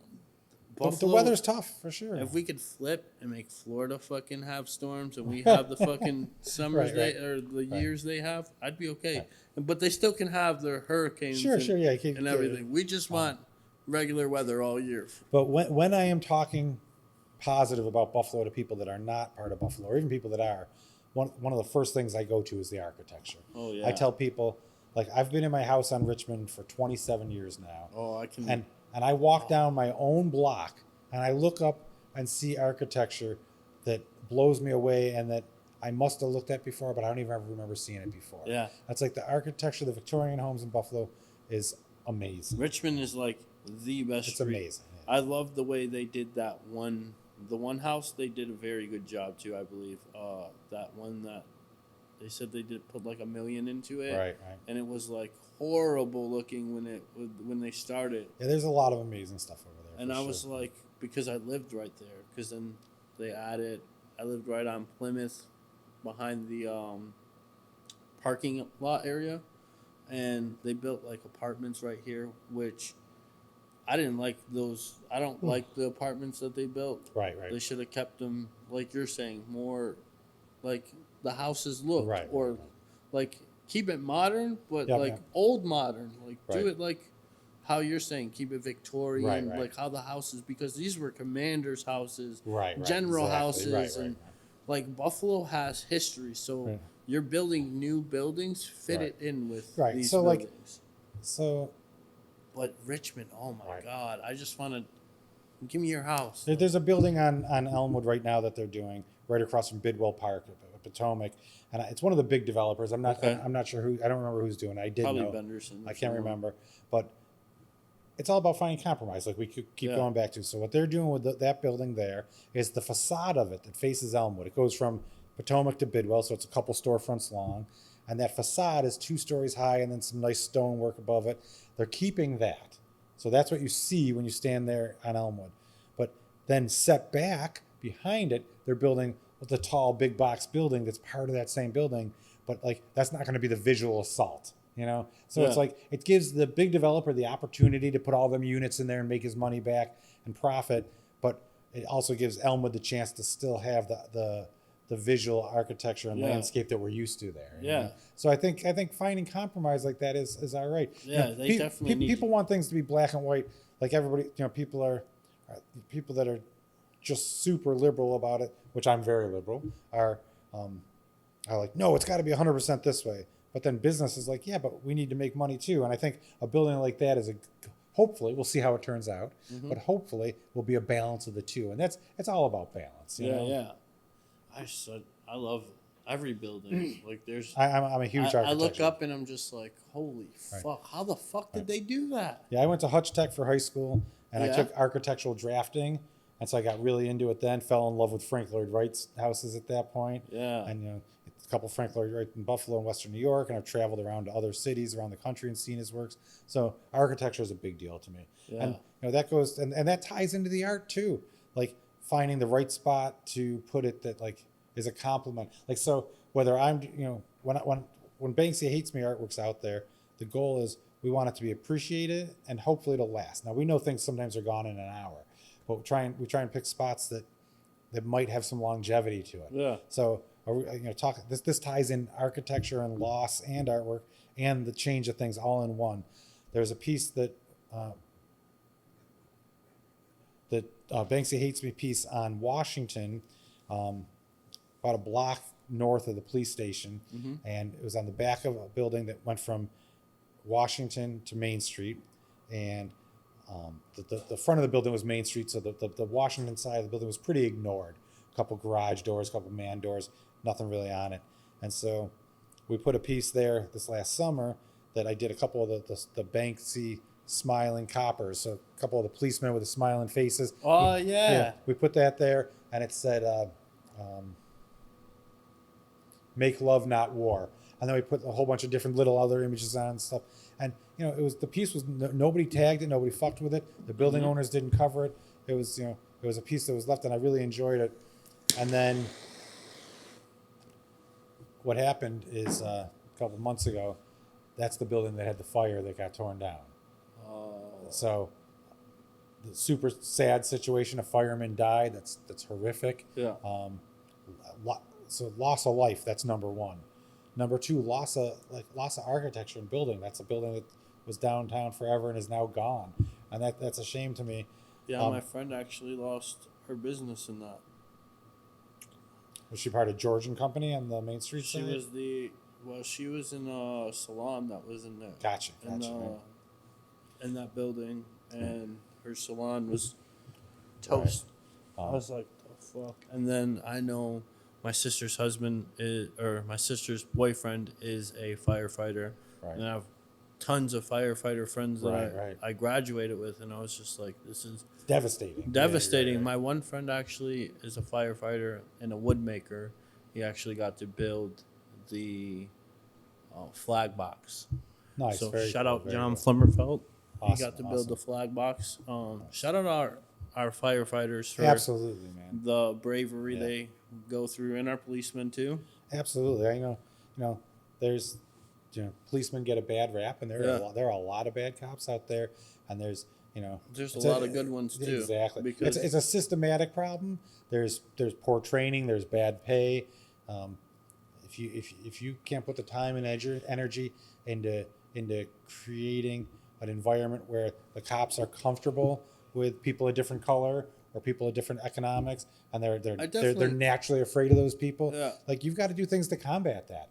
The Buffalo, weather's tough for sure. if we could flip and make Florida fucking have storms and we have the fucking summers Right. or the years they have, I'd be okay. But they still can have their hurricanes Sure, and, yeah, and everything. We just want regular weather all year. But when I am talking positive about Buffalo to people that are not part of Buffalo, or even people that are, one of the first things I go to is the architecture. Oh, yeah. I tell people, like, I've been in my house on Richmond for 27 years now. Oh, I can. And I walk down my own block and I look up and see architecture that blows me away and that I must have looked at before, but I don't even ever remember seeing it before. Yeah. That's like the architecture, the Victorian homes in Buffalo is amazing. Richmond is like the best. It's street. amazing. Yeah. I love the way they did that one. The one house they did a very good job too, I believe. That one that they said they did put like $1 million into it, Right. and it was like horrible looking when they started. Yeah, there's a lot of amazing stuff over there. And for I sure. was like, because I lived right there, because then they added. I lived right on Plymouth, behind the parking lot area, and they built like apartments right here, which I didn't like those. I don't like the apartments that they built. Right. They should have kept them, like you're saying, more like the houses look, Right, or right. like keep it modern, but Yep, like yep. old modern. Like Right. do it like how you're saying, keep it Victorian, Right. like how the houses, because these were commanders' houses, Right. general exactly. houses, Right. and like Buffalo has history, so Right. you're building new buildings, fit Right. it in with Right, these so, like, buildings. So But Richmond, oh my Right. God, I just want to give me your house. there's a building on Elmwood right now that they're doing right across from Bidwell Park, Potomac, and it's one of the big developers. I'm not Okay. I'm not sure who. I don't remember who's doing it. I did Probably know. Benderson. I can't remember, but it's all about finding compromise. Like we could keep Yeah. going back to. So what they're doing with that building there is the facade of it that faces Elmwood. It goes from Potomac to Bidwell, so it's a couple storefronts long, and that facade is 2 stories high, and then some nice stonework above it. They're keeping that, so that's what you see when you stand there on Elmwood. But then set back behind it, they're building the tall big box building that's part of that same building, but like that's not going to be the visual assault, you know. So it's Yeah. like it gives the big developer the opportunity to put all them units in there and make his money back and profit, but it also gives Elmwood the chance to still have the visual architecture and Yeah. landscape that we're used to there. you Yeah. know? So I think finding compromise like that is all right. Yeah, they definitely need people want things to be black and white. Like everybody, you know, people that are just super liberal about it, which I'm very liberal, are like, no, it's got to be 100% this way. But then business is like, yeah, but we need to make money too. And I think a building like that is hopefully, we'll see how it turns out, but hopefully will be a balance of the two. And it's all about balance. You know? Yeah. I love every building. Like there's, I'm a huge architect. I look up and I'm just like, holy fuck! How the fuck did they do that? Yeah, I went to Hutch Tech for high school, and I Yeah. took architectural drafting, and so I got really into it then. Fell in love with Frank Lloyd Wright's houses at that point. Yeah. And a couple of Frank Lloyd Wright in Buffalo and Western New York, and I've traveled around to other cities around the country and seen his works. So architecture is a big deal to me. Yeah. And that goes and that ties into the art too. Like finding the right spot to put it that like is a compliment. Like, so whether I'm, when Banksy Hates Me artwork's out there, the goal is we want it to be appreciated and hopefully it'll last. Now we know things sometimes are gone in an hour, but we try and pick spots that might have some longevity to it. Yeah. So this ties in architecture and loss and artwork and the change of things all in one. There's a piece that Banksy Hates Me piece on Washington, about a block north of the police station, and it was on the back of a building that went from Washington to Main Street, and the front of the building was Main Street, so the Washington side of the building was pretty ignored. A couple garage doors, a couple man doors, nothing really on it. And so we put a piece there this last summer that I did a couple of the Banksy smiling coppers, so a couple of the policemen with the smiling faces. Oh, yeah. We put that there, and it said, make love, not war. And then we put a whole bunch of different little other images on and stuff. And, the piece was, nobody tagged it, nobody fucked with it. The building owners didn't cover it. It was, it was a piece that was left, and I really enjoyed it. And then what happened is a couple months ago, that's the building that had the fire that got torn down. So the super sad situation, a fireman died. That's horrific. Yeah. So loss of life, that's number one. Number two, loss of architecture and building. That's a building that was downtown forever and is now gone. And that's a shame to me. Yeah, my friend actually lost her business in that. Was she part of Georgian Company on the Main Street side? She was in a salon that was in there. Gotcha. In that building, and her salon was toast. Right. I was like, the fuck? And then I know my sister's my sister's boyfriend is a firefighter. Right. And I have tons of firefighter friends that Right. I graduated with, and I was just like, this is devastating. devastating. Right. My one friend actually is a firefighter and a woodmaker. He actually got to build the flag box. Nice. So very shout cool, out very John cool. Flummerfelt. Awesome, He got to build awesome. the flag box. Shout out our firefighters for Absolutely, man. the bravery they go through, and our policemen too. Absolutely. I know, there's, policemen get a bad rap, and there are a lot of bad cops out there, and there's a lot of good ones too. Exactly. Because It's a systematic problem. There's poor training. There's bad pay. If you can't put the time and energy into creating an environment where the cops are comfortable with people of different color or people of different economics, and they're naturally afraid of those people. Yeah. Like, you've got to do things to combat that.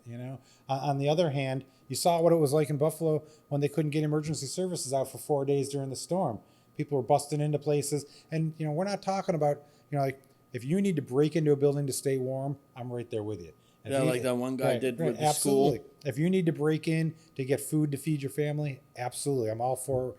On the other hand, you saw what it was like in Buffalo when they couldn't get emergency services out for 4 days during the storm. People were busting into places, and we're not talking about like, if you need to break into a building to stay warm, I'm right there with you. like that one guy did with the absolutely. school. If you need to break in to get food to feed your family, absolutely, I'm all for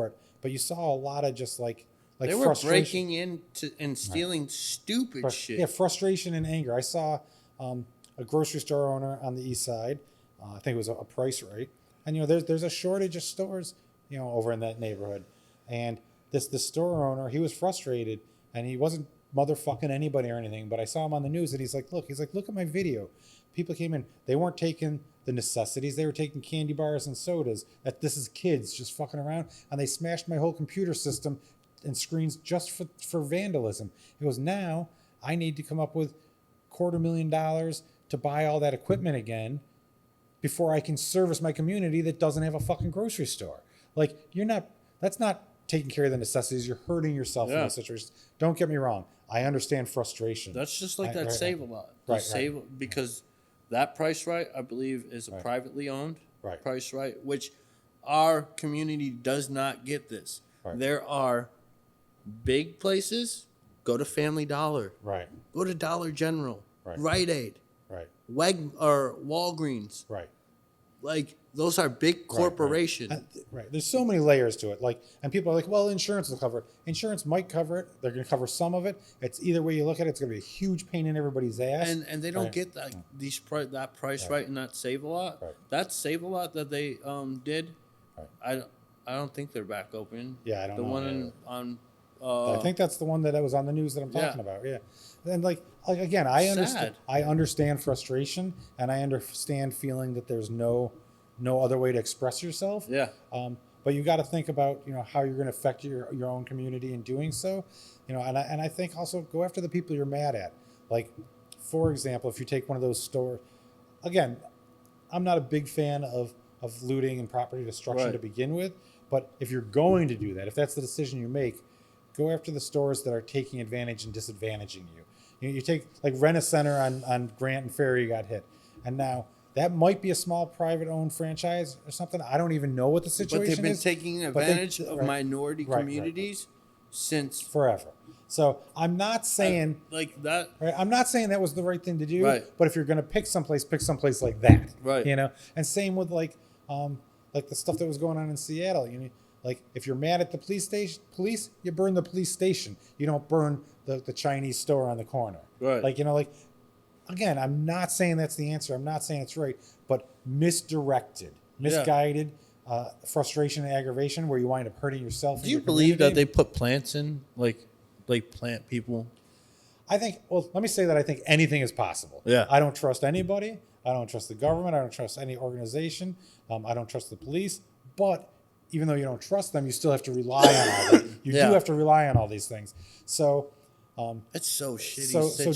it. But you saw a lot of just like They were frustration. breaking in and stealing stupid shit. Yeah, frustration and anger. I saw a grocery store owner on the east side. I think it was a Price Right, and there's a shortage of stores over in that neighborhood, and the store owner, he was frustrated, and he wasn't motherfucking anybody or anything, but I saw him on the news, and he's like, look at my video. People came in, they weren't taking the necessities, they were taking candy bars and sodas. This is kids just fucking around, and they smashed my whole computer system and screens just for vandalism. He goes, now I need to come up with $250,000 to buy all that equipment again before I can service my community that doesn't have a fucking grocery store. Like, that's not taking care of the necessities. You're hurting yourself in this situation. Don't get me wrong. I understand frustration. That's just like that Save a Lot. Right. Because that Price Right, I believe, is a privately owned Price Right, which our community does not get this. Right. There are big places. Go to Family Dollar. Right. Go to Dollar General. Right. Rite Aid. Right. or Walgreens. Right. Like, those are big corporations. Right. There's so many layers to it. Like, and people are like, well, insurance will cover it. Insurance might cover it. They're going to cover some of it. It's either way you look at it, it's going to be a huge pain in everybody's ass. And they don't get that that Price Right and that Save a Lot. Right. That Save a Lot that they did. Right. I don't think they're back open. Yeah, I don't the know. one on I think that's the one that was on the news that I'm talking about. Yeah, and like again, Sad. I understand frustration, and I understand feeling that there's no other way to express yourself. Yeah. But you got to think about how you're going to affect your own community in doing so. And I think also go after the people you're mad at. Like, for example, if you take one of those stores, again, I'm not a big fan of looting and property destruction to begin with. But if you're going to do that, if that's the decision you make, go after the stores that are taking advantage and disadvantaging you. You take like Rent-A-Center on Grant and Ferry got hit, and now that might be a small private-owned franchise or something. I don't even know what the situation is. But they've been taking advantage of minority communities since forever. So I'm not saying like that. Right, I'm not saying that was the right thing to do. Right. But if you're going to pick someplace like that. Right. And same with like the stuff that was going on in Seattle. Like if you're mad at the police, you burn the police station. You don't burn the Chinese store on the corner. Right. Like again, I'm not saying that's the answer. I'm not saying it's right, but misdirected, misguided, frustration and aggravation where you wind up hurting yourself. Do you believe that they put plants in like plant people? I think, well, let me say that I think anything is possible. Yeah. I don't trust anybody. I don't trust the government. I don't trust any organization. I don't trust the police. But even though you don't trust them, you still have to rely on all that. You do have to rely on all these things. So it's so shitty. So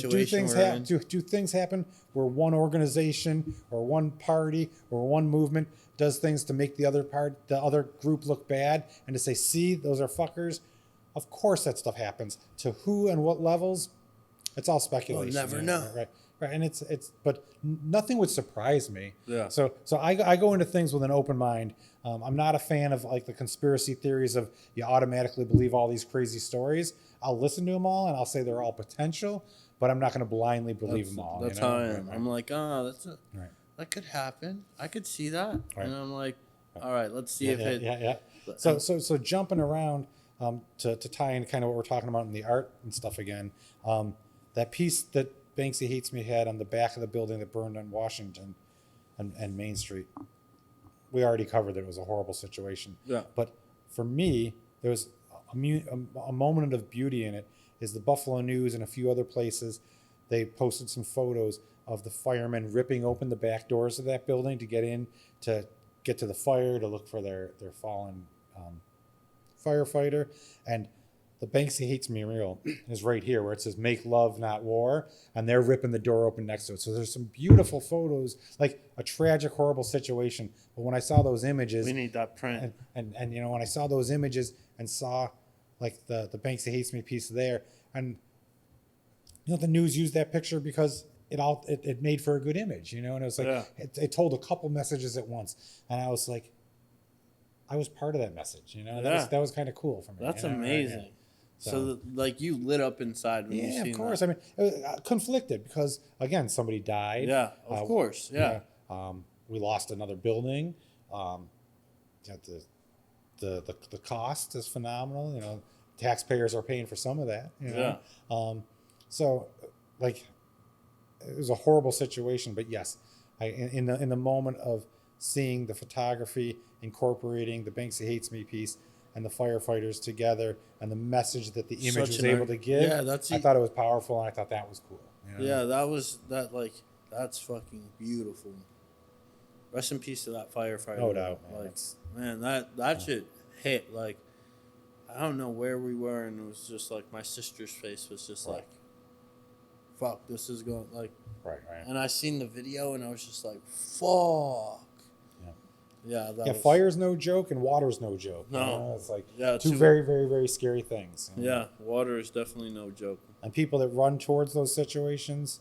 do things happen where one organization or one party or one movement does things to make the other group look bad and to say, see, those are fuckers? Of course that stuff happens. To who and what levels? It's all speculation. We'll never know. Right. And but nothing would surprise me. Yeah. So I go into things with an open mind. I'm not a fan of like the conspiracy theories of you automatically believe all these crazy stories. I'll listen to them all and I'll say they're all potential, but I'm not going to blindly believe them all. That's how I am. Right. I'm like, that could happen. I could see that. Right. And I'm like, all right, let's see if it. Yeah. So jumping around to tie in kind of what we're talking about in the art and stuff again. That piece that Banksy Hates Me had on the back of the building that burned on Washington and Main Street. We already covered that it was a horrible situation. Yeah. But for me, there was a moment of beauty in it. Is the Buffalo News and a few other places, they posted some photos of the firemen ripping open the back doors of that building to get in, to get to the fire, to look for their fallen firefighter. And the Banksy Hates Me mural is right here where it says "Make love, not war," and they're ripping the door open next to it. So there's some beautiful photos, like a tragic, horrible situation. But when I saw those images, we need that print. And when I saw those images and saw like the Banksy Hates Me piece there, and the news used that picture because it made for a good image, and it was like it told a couple messages at once, and I was like, I was part of that message, that was kind of cool for me. That's amazing. Right? So like you lit up inside when you seen that. Yeah, of course. That. I mean, it was conflicted because again, somebody died. Yeah, of course. Yeah. We lost another building. The cost is phenomenal. Taxpayers are paying for some of that. So like, it was a horrible situation. But yes, in the moment of seeing the photography incorporating the Banksy Hates Me piece and the firefighters together and the message that the image was able to give. Yeah, I thought it was powerful and I thought that was cool. Yeah, that's fucking beautiful. Rest in peace to that firefighter. No doubt, man. That shit hit. Like, I don't know where we were, and it was just like my sister's face was just like, fuck, this is going like. Right. And I seen the video and I was just like, fuck. Yeah, fire's no joke and water's no joke. No, it's like two very, very, very scary things. Yeah, water is definitely no joke. And people that run towards those situations,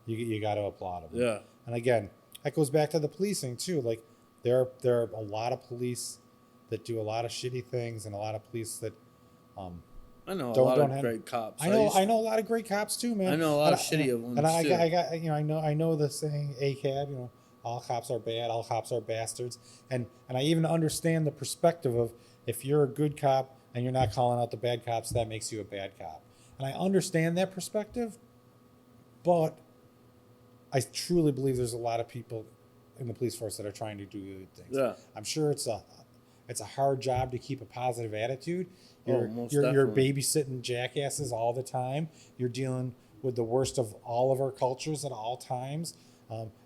you got to applaud them. Yeah. And again, that goes back to the policing too. Like there are a lot of police that do a lot of shitty things, and a lot of police that I know a lot of great cops. I know a lot of great cops too, man. I know a lot of shitty ones too. And I know the saying ACAB, all cops are bad, all cops are bastards. And I even understand the perspective of if you're a good cop and you're not calling out the bad cops, that makes you a bad cop. And I understand that perspective, but I truly believe there's a lot of people in the police force that are trying to do good things. Yeah. I'm sure it's it's a hard job to keep a positive attitude. You're most you're definitely. babysitting jackasses all the time. You're dealing with the worst of all of our cultures at all times.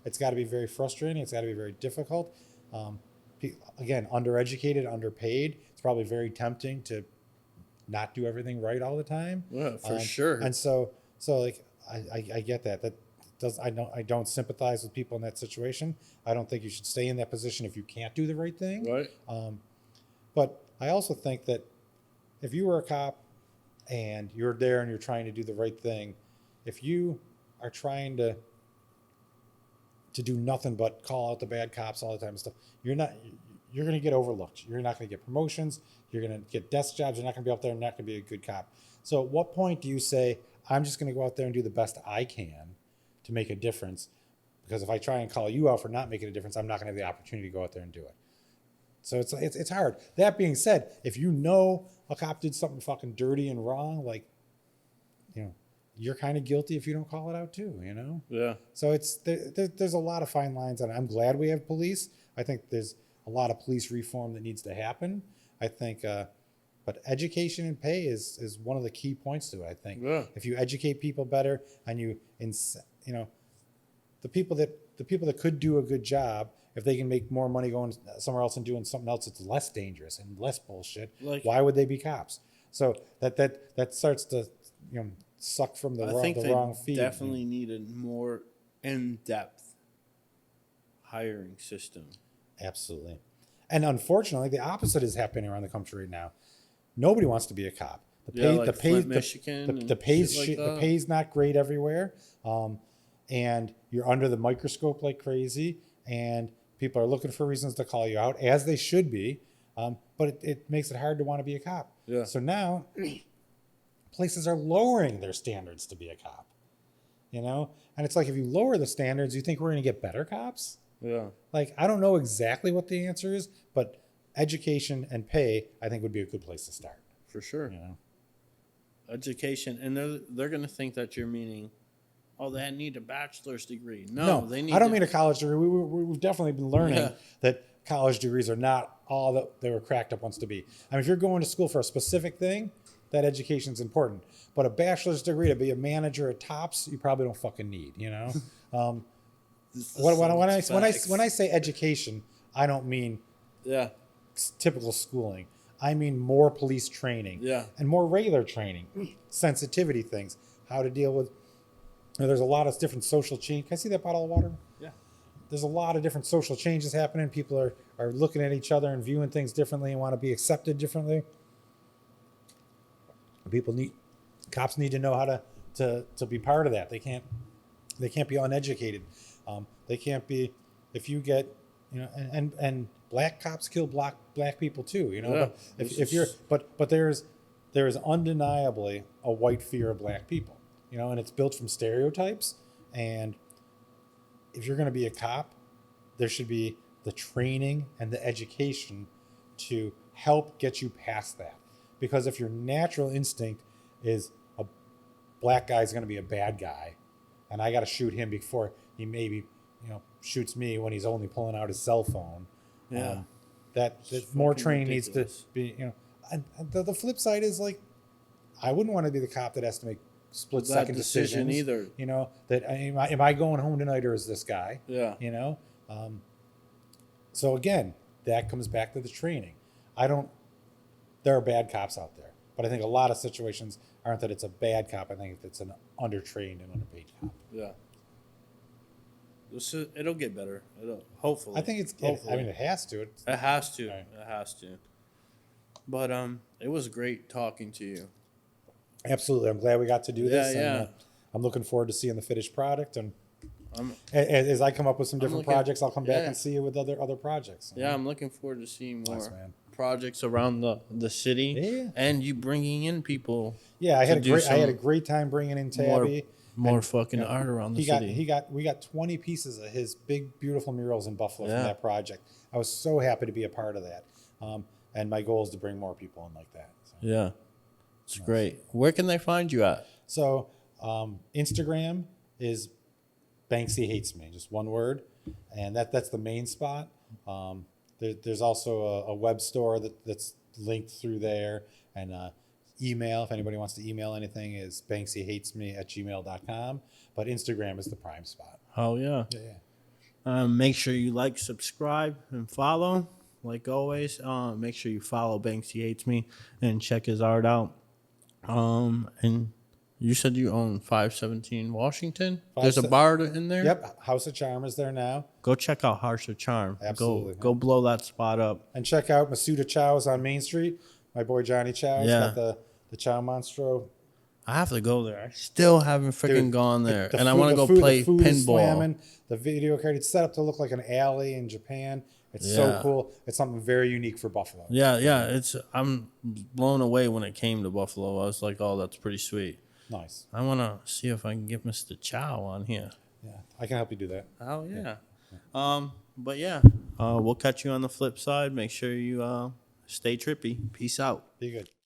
It's got to be very frustrating. It's got to be very difficult. Again, undereducated, underpaid. It's probably very tempting to not do everything right all the time. Yeah, for sure. And so like I get that. I don't sympathize with people in that situation. I don't think you should stay in that position if you can't do the right thing. Right. But I also think that if you were a cop and you're there and you're trying to do the right thing, if you are trying to do nothing but call out the bad cops all the time and stuff, you're going to get overlooked. You're not going to get promotions. You're going to get desk jobs. You're not going to be up there and not going to be a good cop. So at what point do you say, I'm just going to go out there and do the best I can to make a difference? Because if I try and call you out for not making a difference, I'm not going to have the opportunity to go out there and do it. So it's hard. That being said, if you know a cop did something fucking dirty and wrong, like, you're kind of guilty if you don't call it out too, Yeah. So there's a lot of fine lines, and I'm glad we have police. I think there's a lot of police reform that needs to happen. I think, but education and pay is one of the key points to it. I think if you educate people better and the people that could do a good job, if they can make more money going somewhere else and doing something else that's less dangerous and less bullshit, why would they be cops? So that starts to suck from the wrong feed. Definitely need a more in-depth hiring system. Absolutely. And unfortunately, the opposite is happening around the country right now. Nobody wants to be a cop. The pay's not great everywhere. And you're under the microscope like crazy, and people are looking for reasons to call you out, as they should be. But it makes it hard to want to be a cop. Yeah. So now places are lowering their standards to be a cop. And it's like, if you lower the standards, you think we're going to get better cops? Yeah. Like, I don't know exactly what the answer is, but education and pay, I think, would be a good place to start. For sure. Education, and they're going to think that you're meaning, they need a bachelor's degree. No, they need. I don't mean a college degree. We've definitely been learning that college degrees are not all that they were cracked up once to be. I mean, if you're going to school for a specific thing, that education is important. But a bachelor's degree to be a manager at Tops, you probably don't fucking need. When I say education, I don't mean typical schooling. I mean more police training and more regular training, sensitivity things, how to deal with. There's a lot of different social change. Can I see that bottle of water? Yeah. There's a lot of different social changes happening. People are looking at each other and viewing things differently and want to be accepted differently. Cops need to know how to be part of that. They can't be uneducated. They can't be, if you get, and black cops kill black people too, but there is undeniably a white fear of black people, and it's built from stereotypes. And if you're going to be a cop, there should be the training and the education to help get you past that. Because if your natural instinct is a black guy's going to be a bad guy, and I got to shoot him before he maybe, shoots me when he's only pulling out his cell phone. That more training needs to be, And the flip side is, like, I wouldn't want to be the cop that has to make split-second decisions either. That am I going home tonight, or is this guy? Yeah. So again, that comes back to the training. There are bad cops out there, but I think a lot of situations aren't that it's a bad cop. I think it's an undertrained and underpaid cop. Yeah. It'll get better. Hopefully. I think it has to. It has to. Right. It has to. But it was great talking to you. Absolutely. I'm glad we got to do this. Yeah. And, I'm looking forward to seeing the finished product. And as I come up with some different projects, I'll come back and see you with other projects. Yeah, I'm looking forward to seeing more projects around the city. Yeah. And you bringing in people. Yeah, I had a great time bringing in Tabby. More fucking art around the city. We got 20 pieces of his big, beautiful murals in Buffalo from that project. I was so happy to be a part of that. And my goal is to bring more people in like that. So. Yeah. It's great. Where can they find you at? So Instagram is Banksy Hates Me, just one word. And that's the main spot. There's also a web store that's linked through there, and email, if anybody wants to email anything, is banksyhatesme@gmail.com. But Instagram is the prime spot. Oh, yeah. Yeah. Make sure you like, subscribe, and follow. Like always, make sure you follow Banksy Hates Me and check his art out. And you said you own 517 Washington? There's a bar in there? Yep, House of Charm is there now. Go check out House of Charm. Absolutely. Go blow that spot up. And check out Masuda Chow's on Main Street. My boy Johnny Chow's got the Chow Monstro. I have to go there. I still haven't freaking gone there. The and I food- want to the go food- play the food is pinball. slamming. The video card, it's set up to look like an alley in Japan. It's so cool. It's something very unique for Buffalo. Yeah. I'm blown away when it came to Buffalo. I was like, oh, that's pretty sweet. Nice. I want to see if I can get Mr. Chow on here. Yeah, I can help you do that. Oh, yeah. But yeah, we'll catch you on the flip side. Make sure you stay trippy. Peace out. Be good.